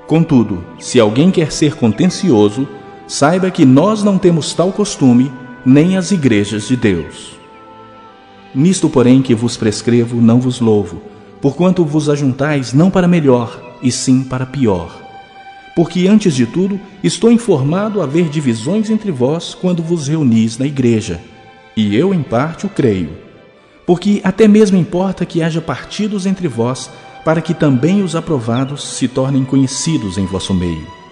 Contudo, se alguém quer ser contencioso, saiba que nós não temos tal costume, nem as igrejas de Deus. Nisto, porém, que vos prescrevo, não vos louvo, porquanto vos ajuntais não para melhor, e sim para pior. Porque, antes de tudo, estou informado haver divisões entre vós quando vos reunis na igreja, e eu, em parte, o creio. Porque até mesmo importa que haja partidos entre vós, para que também os aprovados se tornem conhecidos em vosso meio.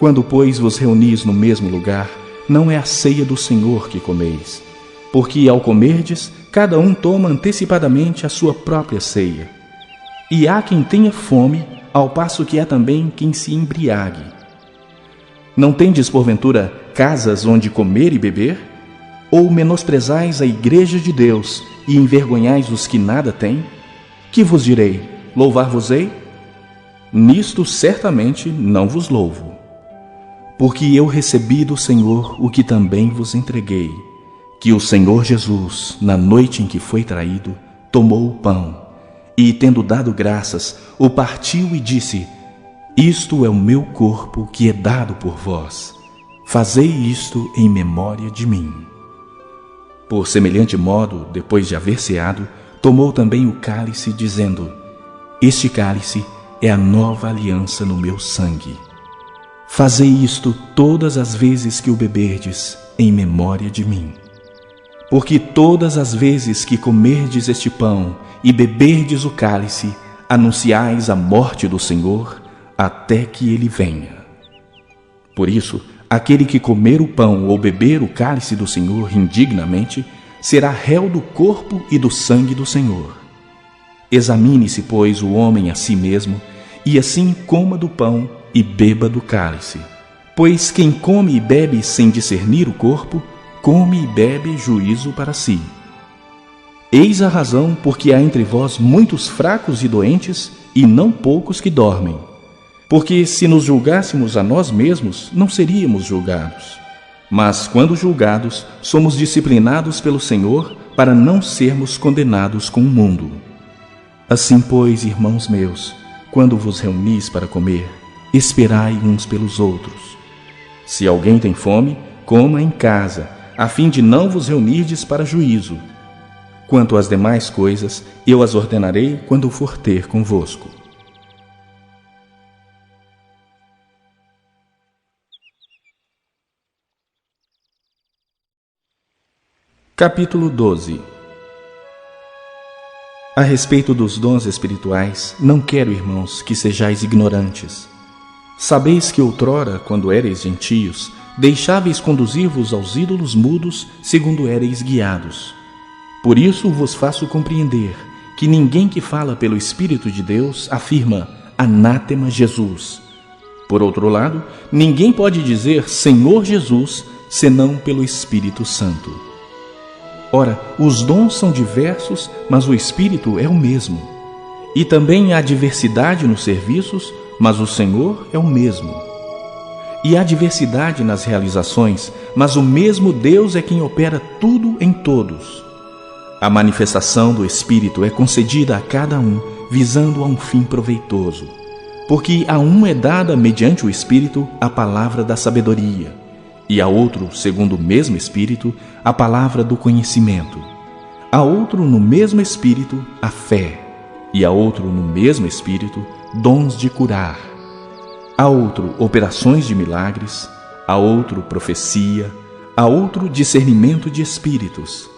Quando, pois, vos reunis no mesmo lugar, não é a ceia do Senhor que comeis, porque, ao comerdes, cada um toma antecipadamente a sua própria ceia. E há quem tenha fome, ao passo que há também quem se embriague. Não tendes, porventura, casas onde comer e beber? Ou menosprezais a igreja de Deus e envergonhais os que nada têm? Que vos direi? Louvar-vos-ei? Nisto certamente não vos louvo. Porque eu recebi do Senhor o que também vos entreguei, que o Senhor Jesus, na noite em que foi traído, tomou o pão, e, tendo dado graças, o partiu e disse: Isto é o meu corpo que é dado por vós. Fazei isto em memória de mim. Por semelhante modo, depois de haver ceado, tomou também o cálice, dizendo: Este cálice é a nova aliança no meu sangue. Fazei isto todas as vezes que o beberdes, em memória de mim. Porque todas as vezes que comerdes este pão e beberdes o cálice, anunciais a morte do Senhor, até que ele venha. Por isso, aquele que comer o pão ou beber o cálice do Senhor indignamente, será réu do corpo e do sangue do Senhor. Examine-se, pois, o homem a si mesmo, e assim coma do pão e beba do cálice. Pois quem come e bebe sem discernir o corpo, come e bebe juízo para si. Eis a razão porque há entre vós muitos fracos e doentes, e não poucos que dormem. Porque se nos julgássemos a nós mesmos, não seríamos julgados. Mas quando julgados, somos disciplinados pelo Senhor para não sermos condenados com o mundo. Assim, pois, irmãos meus, quando vos reunis para comer, esperai uns pelos outros. Se alguém tem fome, coma em casa, a fim de não vos reunirdes para juízo. Quanto às demais coisas, eu as ordenarei quando for ter convosco. Capítulo 12. A respeito dos dons espirituais, não quero, irmãos, que sejais ignorantes. Sabeis que outrora, quando éreis gentios, deixáveis conduzir-vos aos ídolos mudos, segundo éreis guiados. Por isso vos faço compreender que ninguém que fala pelo Espírito de Deus afirma anátema Jesus. Por outro lado, ninguém pode dizer Senhor Jesus, senão pelo Espírito Santo. Ora, os dons são diversos, mas o Espírito é o mesmo. E também há diversidade nos serviços, mas o Senhor é o mesmo. E há diversidade nas realizações, mas o mesmo Deus é quem opera tudo em todos. A manifestação do Espírito é concedida a cada um, visando a um fim proveitoso. Porque a um é dada, mediante o Espírito, a palavra da sabedoria, e a outro, segundo o mesmo Espírito, a palavra do conhecimento. A outro, no mesmo Espírito, a fé, e a outro, no mesmo Espírito, dons de curar. A outro, operações de milagres, a outro, profecia, a outro, discernimento de espíritos,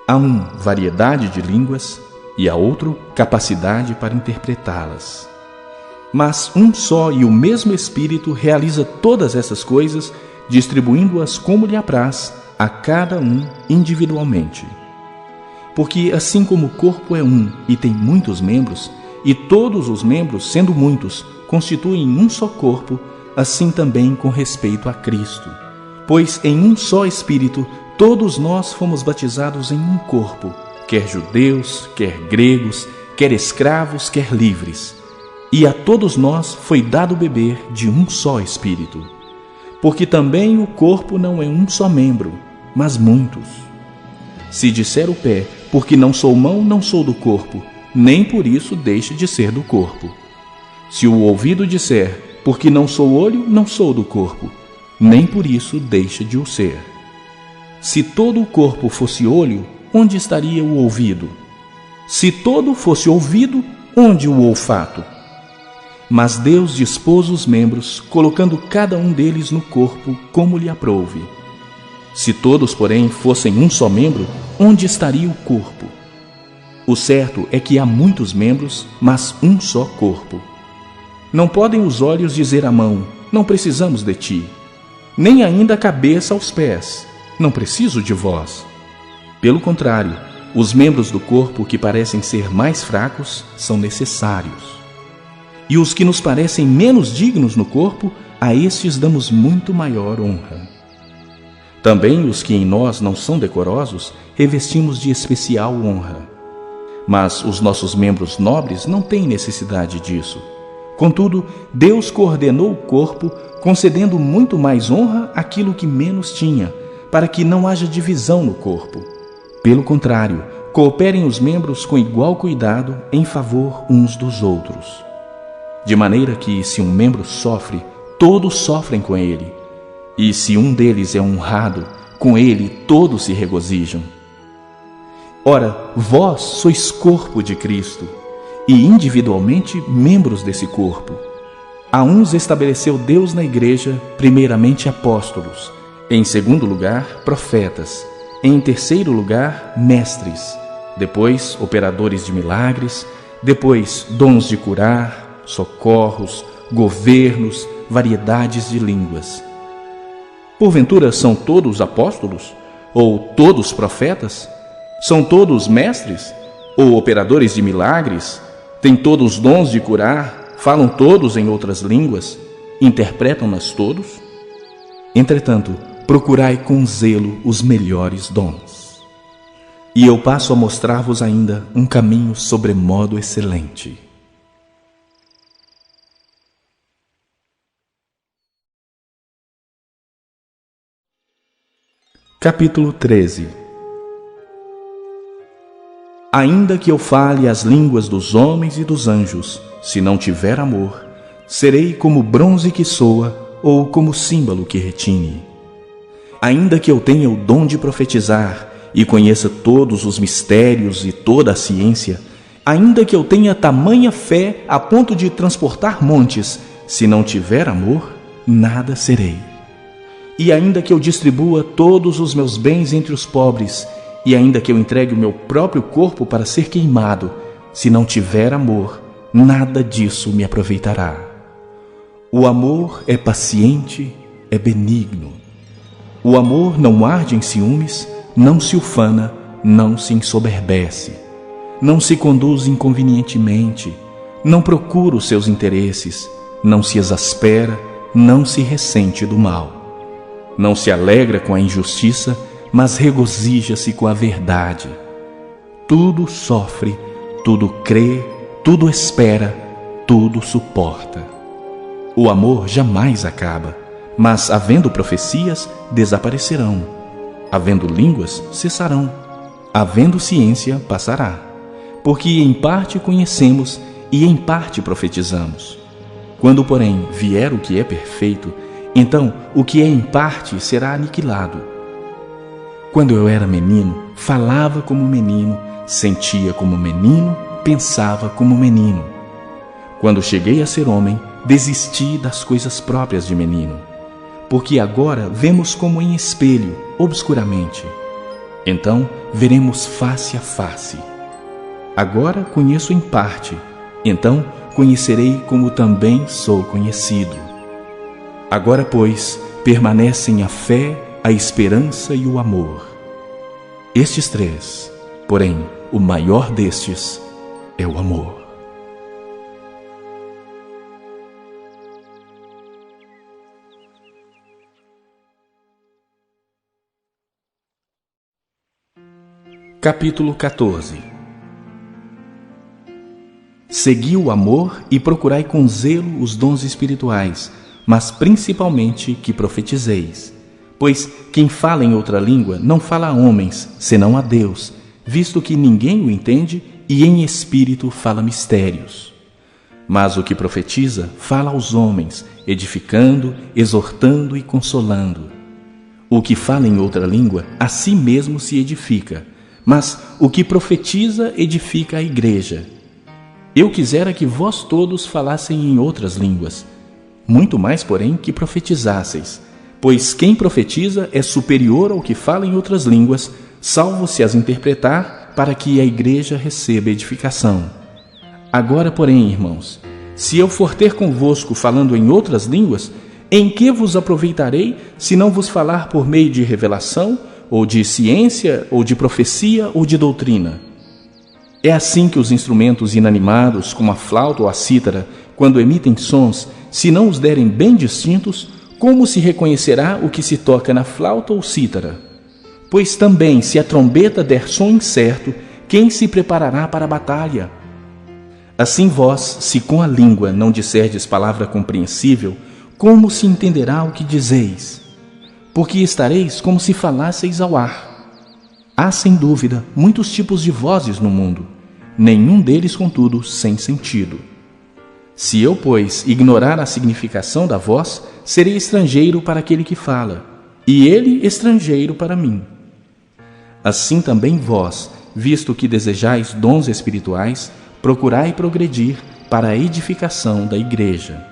a um, variedade de línguas, e a outro, capacidade para interpretá-las. Mas um só e o mesmo Espírito realiza todas essas coisas, distribuindo-as como lhe apraz a cada um individualmente. Porque assim como o corpo é um e tem muitos membros, e todos os membros, sendo muitos, constituem um só corpo, assim também com respeito a Cristo. Pois em um só Espírito todos nós fomos batizados em um corpo, quer judeus, quer gregos, quer escravos, quer livres. E a todos nós foi dado beber de um só Espírito. Porque também o corpo não é um só membro, mas muitos. Se disser o pé, porque não sou mão, não sou do corpo, nem por isso deixe de ser do corpo. Se o ouvido disser, porque não sou olho, não sou do corpo, nem por isso deixe de o ser. Se todo o corpo fosse olho, onde estaria o ouvido? Se todo fosse ouvido, onde o olfato? Mas Deus dispôs os membros, colocando cada um deles no corpo como lhe aprouve. Se todos, porém, fossem um só membro, onde estaria o corpo? O certo é que há muitos membros, mas um só corpo. Não podem os olhos dizer à mão, não precisamos de ti, nem ainda a cabeça aos pés, não preciso de vós. Pelo contrário, os membros do corpo que parecem ser mais fracos são necessários. E os que nos parecem menos dignos no corpo, a estes damos muito maior honra. Também os que em nós não são decorosos, revestimos de especial honra. Mas os nossos membros nobres não têm necessidade disso. Contudo, Deus coordenou o corpo, concedendo muito mais honra àquilo que menos tinha, para que não haja divisão no corpo. Pelo contrário, cooperem os membros com igual cuidado em favor uns dos outros. De maneira que, se um membro sofre, todos sofrem com ele. E se um deles é honrado, com ele todos se regozijam. Ora, vós sois corpo de Cristo, e individualmente membros desse corpo. A uns estabeleceu Deus na igreja, primeiramente apóstolos, em segundo lugar, profetas, em terceiro lugar, mestres, depois operadores de milagres, depois dons de curar, socorros, governos, variedades de línguas. Porventura são todos apóstolos? Ou todos profetas? São todos mestres? Ou operadores de milagres? Têm todos dons de curar? Falam todos em outras línguas? Interpretam-nas todos? Entretanto, procurai com zelo os melhores dons. E eu passo a mostrar-vos ainda um caminho sobremodo excelente. Capítulo 13. Ainda que eu fale as línguas dos homens e dos anjos, se não tiver amor, serei como bronze que soa ou como símbolo que retine. Ainda que eu tenha o dom de profetizar e conheça todos os mistérios e toda a ciência, ainda que eu tenha tamanha fé a ponto de transportar montes, se não tiver amor, nada serei. E ainda que eu distribua todos os meus bens entre os pobres, e ainda que eu entregue o meu próprio corpo para ser queimado, se não tiver amor, nada disso me aproveitará. O amor é paciente, é benigno. O amor não arde em ciúmes, não se ufana, não se ensoberbece, não se conduz inconvenientemente, não procura os seus interesses, não se exaspera, não se ressente do mal. Não se alegra com a injustiça, mas regozija-se com a verdade. Tudo sofre, tudo crê, tudo espera, tudo suporta. O amor jamais acaba, mas havendo profecias, desaparecerão. Havendo línguas, cessarão. Havendo ciência, passará. Porque em parte conhecemos e em parte profetizamos. Quando, porém, vier o que é perfeito, então o que é em parte será aniquilado. Quando eu era menino, falava como menino, sentia como menino, pensava como menino. Quando cheguei a ser homem, desisti das coisas próprias de menino. Porque agora vemos como em espelho, obscuramente. Então veremos face a face. Agora conheço em parte, então conhecerei como também sou conhecido. Agora, pois, permanecem a fé, a esperança e o amor. Estes três, porém, o maior destes é o amor. Capítulo 14. Segui o amor e procurai com zelo os dons espirituais, mas principalmente que profetizeis. Pois quem fala em outra língua não fala a homens, senão a Deus, visto que ninguém o entende e em espírito fala mistérios. Mas o que profetiza fala aos homens, edificando, exortando e consolando. O que fala em outra língua, a si mesmo se edifica, mas o que profetiza edifica a igreja. Eu quisera que vós todos falassem em outras línguas, muito mais, porém, que profetizasseis, pois quem profetiza é superior ao que fala em outras línguas, salvo se as interpretar, para que a igreja receba edificação. Agora, porém, irmãos, se eu for ter convosco falando em outras línguas, em que vos aproveitarei, se não vos falar por meio de revelação, ou de ciência, ou de profecia, ou de doutrina? É assim que os instrumentos inanimados, como a flauta ou a cítara, quando emitem sons, se não os derem bem distintos, como se reconhecerá o que se toca na flauta ou cítara? Pois também, se a trombeta der som incerto, quem se preparará para a batalha? Assim vós, se com a língua não disserdes palavra compreensível, como se entenderá o que dizeis? Porque estareis como se falasseis ao ar. Há, sem dúvida, muitos tipos de vozes no mundo, nenhum deles, contudo, sem sentido. Se eu, pois, ignorar a significação da voz, serei estrangeiro para aquele que fala, e ele estrangeiro para mim. Assim também vós, visto que desejais dons espirituais, procurai progredir para a edificação da igreja.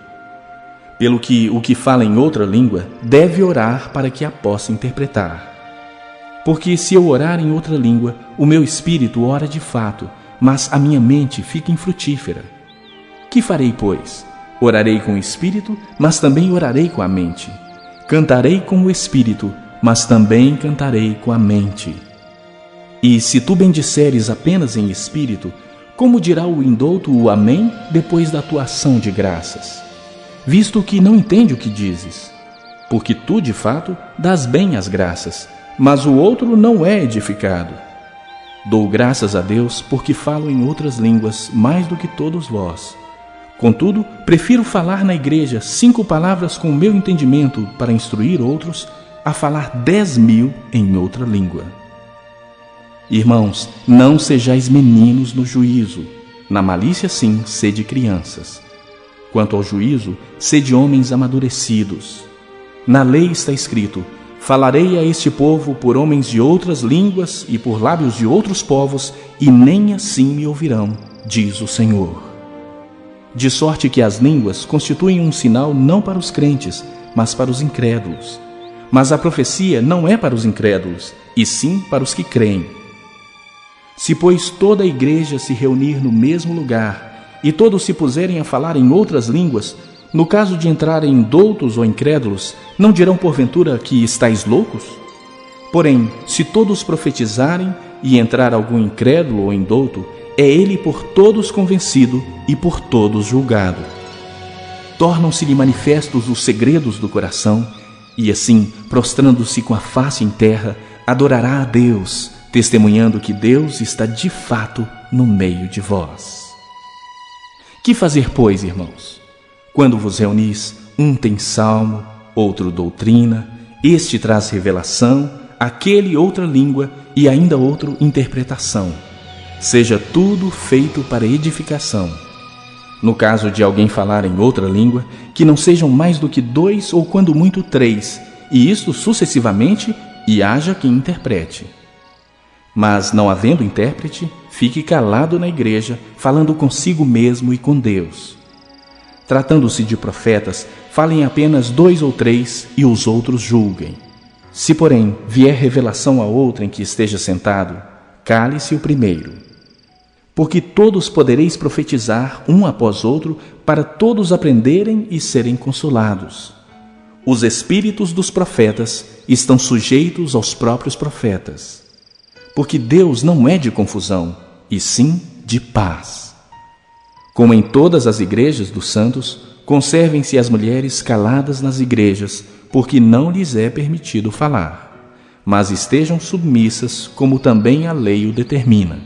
Pelo que o que fala em outra língua deve orar para que a possa interpretar. Porque se eu orar em outra língua, o meu espírito ora de fato, mas a minha mente fica infrutífera. Que farei, pois? Orarei com o espírito, mas também orarei com a mente. Cantarei com o espírito, mas também cantarei com a mente. E se tu bendisseres apenas em espírito, como dirá o indouto o amém depois da tua ação de graças? Visto que não entende o que dizes. Porque tu, de fato, dás bem as graças, mas o outro não é edificado. Dou graças a Deus porque falo em outras línguas mais do que todos vós. Contudo, prefiro falar na igreja 5 palavras com o meu entendimento para instruir outros, a falar 10.000 em outra língua. Irmãos, não sejais meninos no juízo, na malícia sim, sede crianças. Quanto ao juízo, sede homens amadurecidos. Na lei está escrito: falarei a este povo por homens de outras línguas e por lábios de outros povos, e nem assim me ouvirão, diz o Senhor. De sorte que as línguas constituem um sinal não para os crentes, mas para os incrédulos. Mas a profecia não é para os incrédulos, e sim para os que creem. Se, pois, toda a igreja se reunir no mesmo lugar, e todos se puserem a falar em outras línguas, no caso de entrarem indoutos ou incrédulos, não dirão porventura que estáis loucos? Porém, se todos profetizarem e entrar algum incrédulo ou indouto, é ele por todos convencido e por todos julgado. Tornam-se-lhe manifestos os segredos do coração, e assim, prostrando-se com a face em terra, adorará a Deus, testemunhando que Deus está de fato no meio de vós. Que fazer, pois, irmãos? Quando vos reunis, um tem salmo, outro doutrina, este traz revelação, aquele outra língua e ainda outro interpretação. Seja tudo feito para edificação. No caso de alguém falar em outra língua, que não sejam mais do que 2 ou quando muito 3, e isto sucessivamente, e haja quem interprete. Mas, não havendo intérprete, fique calado na igreja, falando consigo mesmo e com Deus. Tratando-se de profetas, falem apenas 2 ou 3 e os outros julguem. Se, porém, vier revelação a outro em que esteja sentado, cale-se o primeiro. Porque todos podereis profetizar um após outro, para todos aprenderem e serem consolados. Os espíritos dos profetas estão sujeitos aos próprios profetas. Porque Deus não é de confusão, e sim de paz. Como em todas as igrejas dos santos, conservem-se as mulheres caladas nas igrejas, porque não lhes é permitido falar. mas estejam submissas, como também a lei o determina.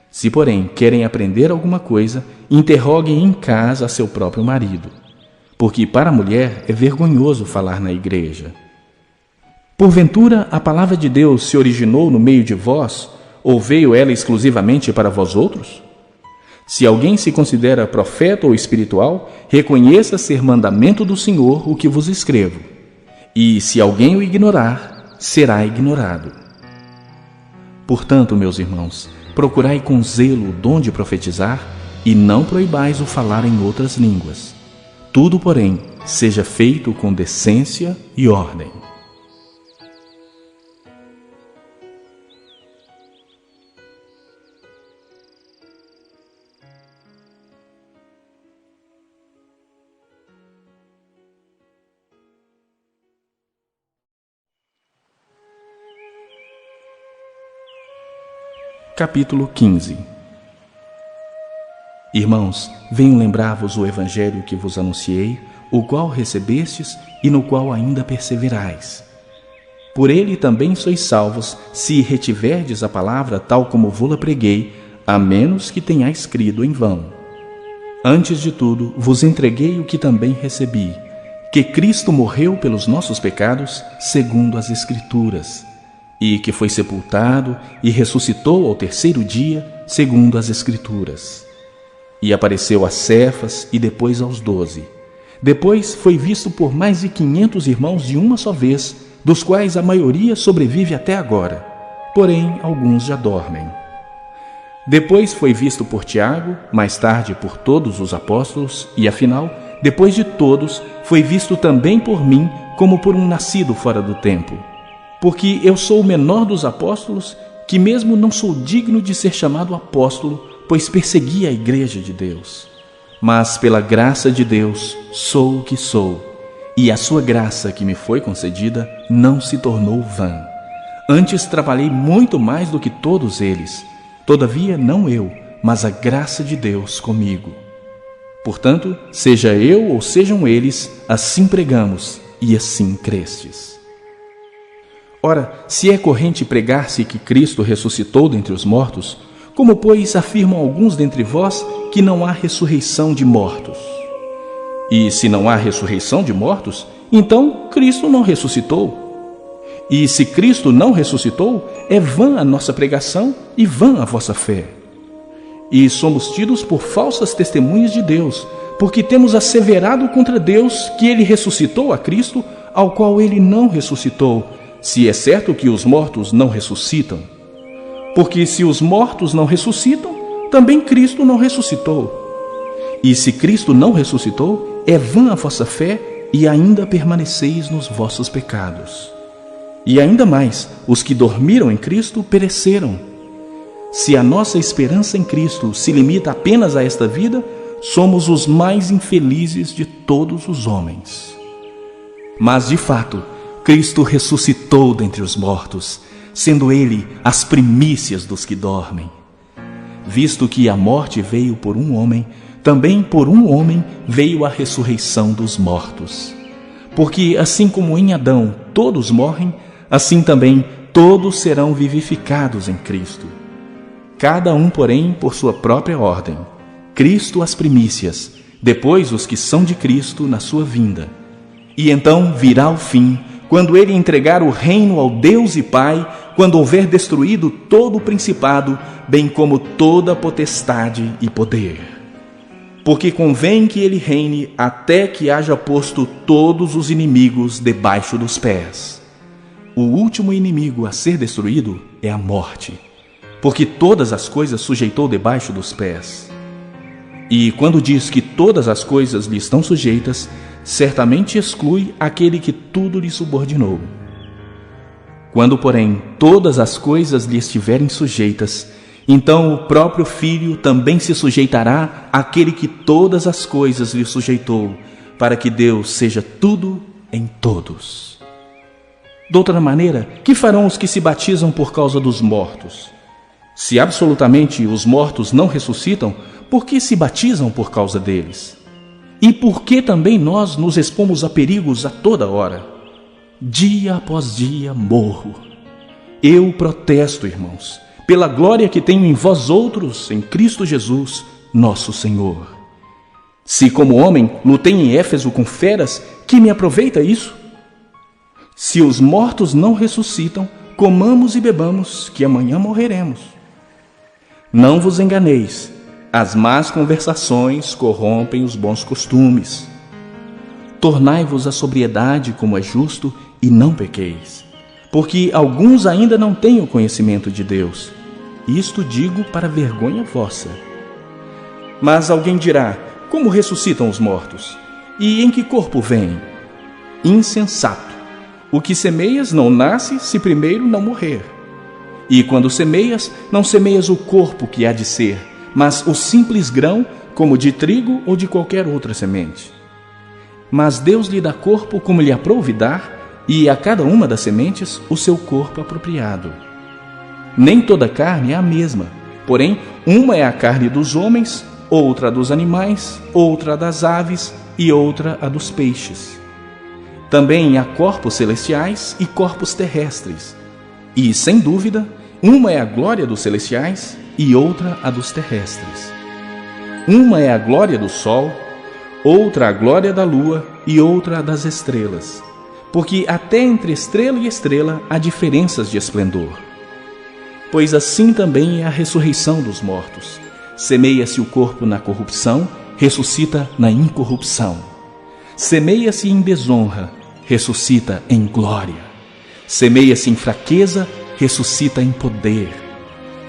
Se, porém, querem aprender alguma coisa, interroguem em casa a seu próprio marido, porque para a mulher é vergonhoso falar na igreja. Porventura, a palavra de Deus se originou no meio de vós, ou veio ela exclusivamente para vós outros? Se alguém se considera profeta ou espiritual, reconheça ser mandamento do Senhor o que vos escrevo. E se alguém o ignorar, será ignorado. Portanto, meus irmãos, procurai com zelo o dom de profetizar e não proibais o falar em outras línguas. Tudo, porém, seja feito com decência e ordem. Capítulo 15. Irmãos, venho lembrar-vos o evangelho que vos anunciei, o qual recebestes e no qual ainda perseverais. Por ele também sois salvos, se retiverdes a palavra tal como vô-la preguei, a menos que tenhais crido em vão. Antes de tudo, vos entreguei o que também recebi, que Cristo morreu pelos nossos pecados, segundo as Escrituras, e que foi sepultado e ressuscitou ao terceiro dia, segundo as Escrituras. E apareceu a Cefas e depois aos 12. Depois foi visto por mais de 500 irmãos de uma só vez, dos quais a maioria sobrevive até agora, porém alguns já dormem. Depois foi visto por Tiago, mais tarde por todos os apóstolos, e afinal, depois de todos, foi visto também por mim, como por um nascido fora do tempo. Porque eu sou o menor dos apóstolos, que mesmo não sou digno de ser chamado apóstolo, pois persegui a igreja de Deus. Mas pela graça de Deus sou o que sou, e a sua graça que me foi concedida não se tornou vã. Antes trabalhei muito mais do que todos eles, todavia não eu, mas a graça de Deus comigo. Portanto, seja eu ou sejam eles, assim pregamos e assim crestes. Ora, se é corrente pregar-se que Cristo ressuscitou dentre os mortos, como, pois, afirmam alguns dentre vós que não há ressurreição de mortos? E se não há ressurreição de mortos, então Cristo não ressuscitou. E se Cristo não ressuscitou, é vã a nossa pregação e vã a vossa fé. E somos tidos por falsas testemunhas de Deus, porque temos asseverado contra Deus que ele ressuscitou a Cristo, ao qual ele não ressuscitou, se é certo que os mortos não ressuscitam. Porque se os mortos não ressuscitam, também Cristo não ressuscitou. E se Cristo não ressuscitou, é vã a vossa fé e ainda permaneceis nos vossos pecados. E ainda mais, os que dormiram em Cristo pereceram. Se a nossa esperança em Cristo se limita apenas a esta vida, somos os mais infelizes de todos os homens. Mas, de fato, Cristo ressuscitou dentre os mortos, sendo ele as primícias dos que dormem. Visto que a morte veio por um homem, também por um homem veio a ressurreição dos mortos. Porque assim como em Adão todos morrem, assim também todos serão vivificados em Cristo. Cada um, porém, por sua própria ordem. Cristo as primícias, depois os que são de Cristo na sua vinda. E então virá o fim, quando ele entregar o reino ao Deus e Pai, quando houver destruído todo o principado, bem como toda potestade e poder. Porque convém que ele reine até que haja posto todos os inimigos debaixo dos pés. O último inimigo a ser destruído é a morte, porque todas as coisas sujeitou debaixo dos pés. E quando diz que todas as coisas lhe estão sujeitas, certamente exclui aquele que tudo lhe subordinou. Quando, porém, todas as coisas lhe estiverem sujeitas, então o próprio Filho também se sujeitará àquele que todas as coisas lhe sujeitou, para que Deus seja tudo em todos. De outra maneira, que farão os que se batizam por causa dos mortos? Se absolutamente os mortos não ressuscitam, por que se batizam por causa deles? E por que também nós nos expomos a perigos a toda hora? Dia após dia morro. Eu protesto, irmãos, pela glória que tenho em vós outros, em Cristo Jesus, nosso Senhor. Se como homem lutei em Éfeso com feras, que me aproveita isso? Se os mortos não ressuscitam, comamos e bebamos, que amanhã morreremos. Não vos enganeis, as más conversações corrompem os bons costumes. Tornai-vos à sobriedade como é justo e não pequeis, porque alguns ainda não têm o conhecimento de Deus. Isto digo para vergonha vossa. Mas alguém dirá: como ressuscitam os mortos? E em que corpo vêm? Insensato! O que semeias não nasce se primeiro não morrer. E quando semeias, não semeias o corpo que há de ser, mas o simples grão, como de trigo ou de qualquer outra semente. Mas Deus lhe dá corpo como lhe aprouve dar, e a cada uma das sementes o seu corpo apropriado. Nem toda carne é a mesma, porém, uma é a carne dos homens, outra a dos animais, outra a das aves e outra a dos peixes. Também há corpos celestiais e corpos terrestres. E, sem dúvida, uma é a glória dos celestiais e outra a dos terrestres. Uma é a glória do sol, outra a glória da lua e outra a das estrelas, porque até entre estrela e estrela há diferenças de esplendor. Pois assim também é a ressurreição dos mortos. Semeia-se o corpo na corrupção, ressuscita na incorrupção. Semeia-se em desonra, ressuscita em glória. Semeia-se em fraqueza, ressuscita em poder.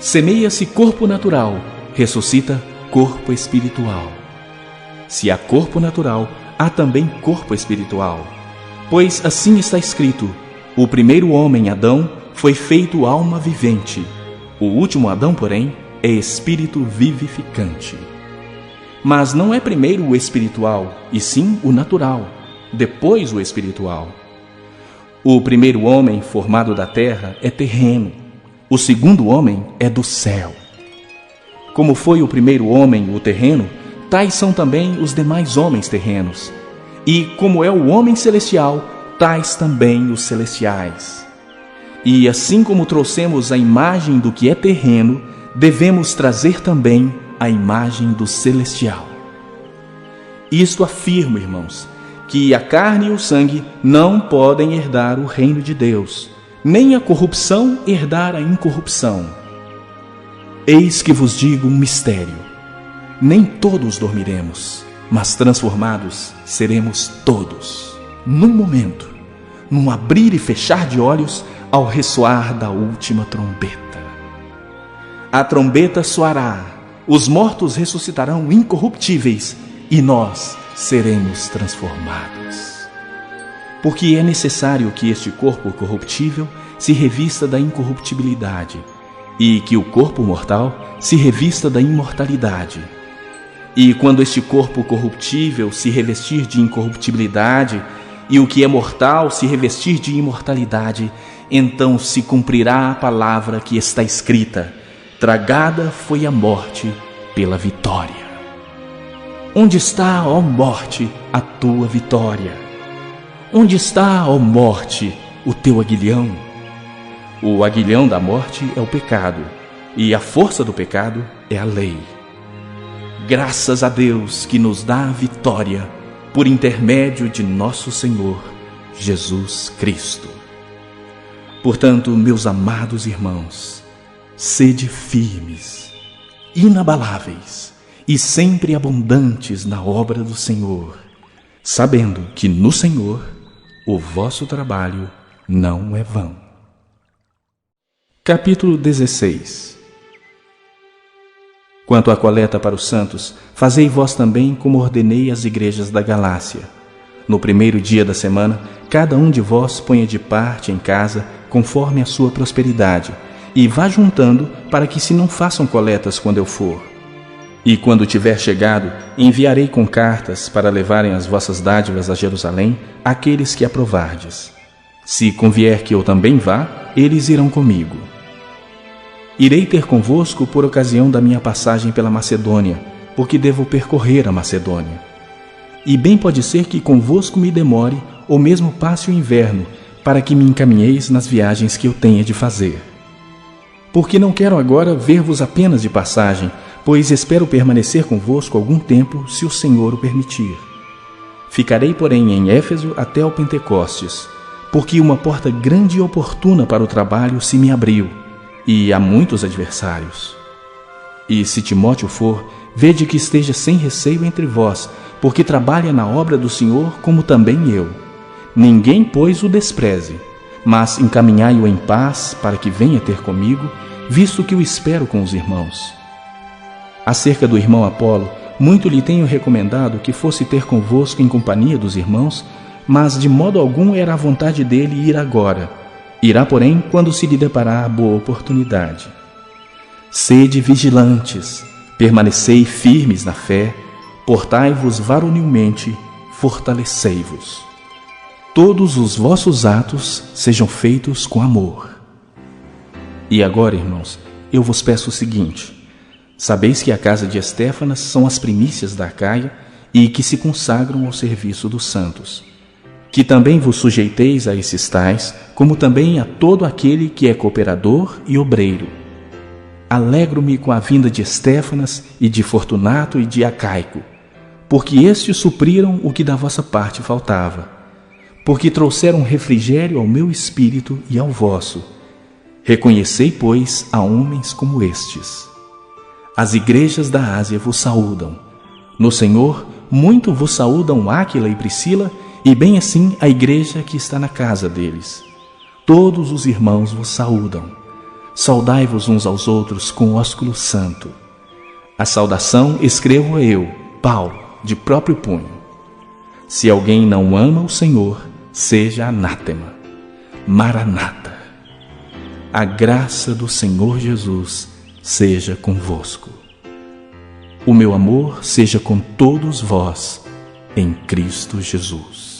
Semeia-se corpo natural, ressuscita corpo espiritual. Se há corpo natural, há também corpo espiritual. Pois assim está escrito: o primeiro homem, Adão, foi feito alma vivente. O último Adão, porém, é espírito vivificante. Mas não é primeiro o espiritual, e sim o natural, depois o espiritual. O primeiro homem formado da terra é terreno, o segundo homem é do céu. Como foi o primeiro homem o terreno, tais são também os demais homens terrenos. E como é o homem celestial, tais também os celestiais. E assim como trouxemos a imagem do que é terreno, devemos trazer também a imagem do celestial. Isto afirmo, irmãos, que a carne e o sangue não podem herdar o reino de Deus, nem a corrupção herdar a incorrupção. Eis que vos digo um mistério: nem todos dormiremos, mas transformados seremos todos, num momento, num abrir e fechar de olhos, ao ressoar da última trombeta. A trombeta soará, os mortos ressuscitarão incorruptíveis e nós seremos transformados. Porque é necessário que este corpo corruptível se revista da incorruptibilidade e que o corpo mortal se revista da imortalidade. E quando este corpo corruptível se revestir de incorruptibilidade e o que é mortal se revestir de imortalidade, então se cumprirá a palavra que está escrita: tragada foi a morte pela vitória. Onde está, ó morte, a tua vitória? Onde está, ó morte, o teu aguilhão? O aguilhão da morte é o pecado, e a força do pecado é a lei. Graças a Deus que nos dá a vitória por intermédio de nosso Senhor Jesus Cristo. Portanto, meus amados irmãos, sede firmes, inabaláveis e sempre abundantes na obra do Senhor, sabendo que no Senhor o vosso trabalho não é vão. Capítulo 16. Quanto à coleta para os santos, fazei vós também como ordenei às igrejas da Galácia. No primeiro dia da semana, cada um de vós ponha de parte em casa, conforme a sua prosperidade, e vá juntando para que se não façam coletas quando eu for. E quando tiver chegado, enviarei com cartas para levarem as vossas dádivas a Jerusalém àqueles que aprovardes. Se convier que eu também vá, eles irão comigo. Irei ter convosco por ocasião da minha passagem pela Macedônia, porque devo percorrer a Macedônia. E bem pode ser que convosco me demore, ou mesmo passe o inverno, para que me encaminheis nas viagens que eu tenha de fazer. Porque não quero agora ver-vos apenas de passagem, pois espero permanecer convosco algum tempo, se o Senhor o permitir. Ficarei, porém, em Éfeso até ao Pentecostes, porque uma porta grande e oportuna para o trabalho se me abriu, e há muitos adversários. E se Timóteo for, vede que esteja sem receio entre vós, porque trabalha na obra do Senhor como também eu. Ninguém, pois, o despreze, mas encaminhai-o em paz para que venha ter comigo, visto que o espero com os irmãos. Acerca do irmão Apolo, muito lhe tenho recomendado que fosse ter convosco em companhia dos irmãos, mas de modo algum era a vontade dele ir agora. Irá, porém, quando se lhe deparar boa oportunidade. Sede vigilantes, permanecei firmes na fé, portai-vos varonilmente, fortalecei-vos. Todos os vossos atos sejam feitos com amor. E agora, irmãos, eu vos peço o seguinte: sabeis que a casa de Estéfanas são as primícias da Acaia e que se consagram ao serviço dos santos. Que também vos sujeiteis a esses tais, como também a todo aquele que é cooperador e obreiro. Alegro-me com a vinda de Estéfanas e de Fortunato e de Acaico, porque estes supriram o que da vossa parte faltava. Porque trouxeram refrigério ao meu espírito e ao vosso. Reconhecei, pois, a homens como estes. As igrejas da Ásia vos saúdam. No Senhor, muito vos saúdam Áquila e Priscila, e bem assim a igreja que está na casa deles. Todos os irmãos vos saúdam. Saudai-vos uns aos outros com ósculo santo. A saudação escrevo eu, Paulo, de próprio punho. Se alguém não ama o Senhor, seja anátema. Maranata. A graça do Senhor Jesus seja convosco. O meu amor seja com todos vós, em Cristo Jesus.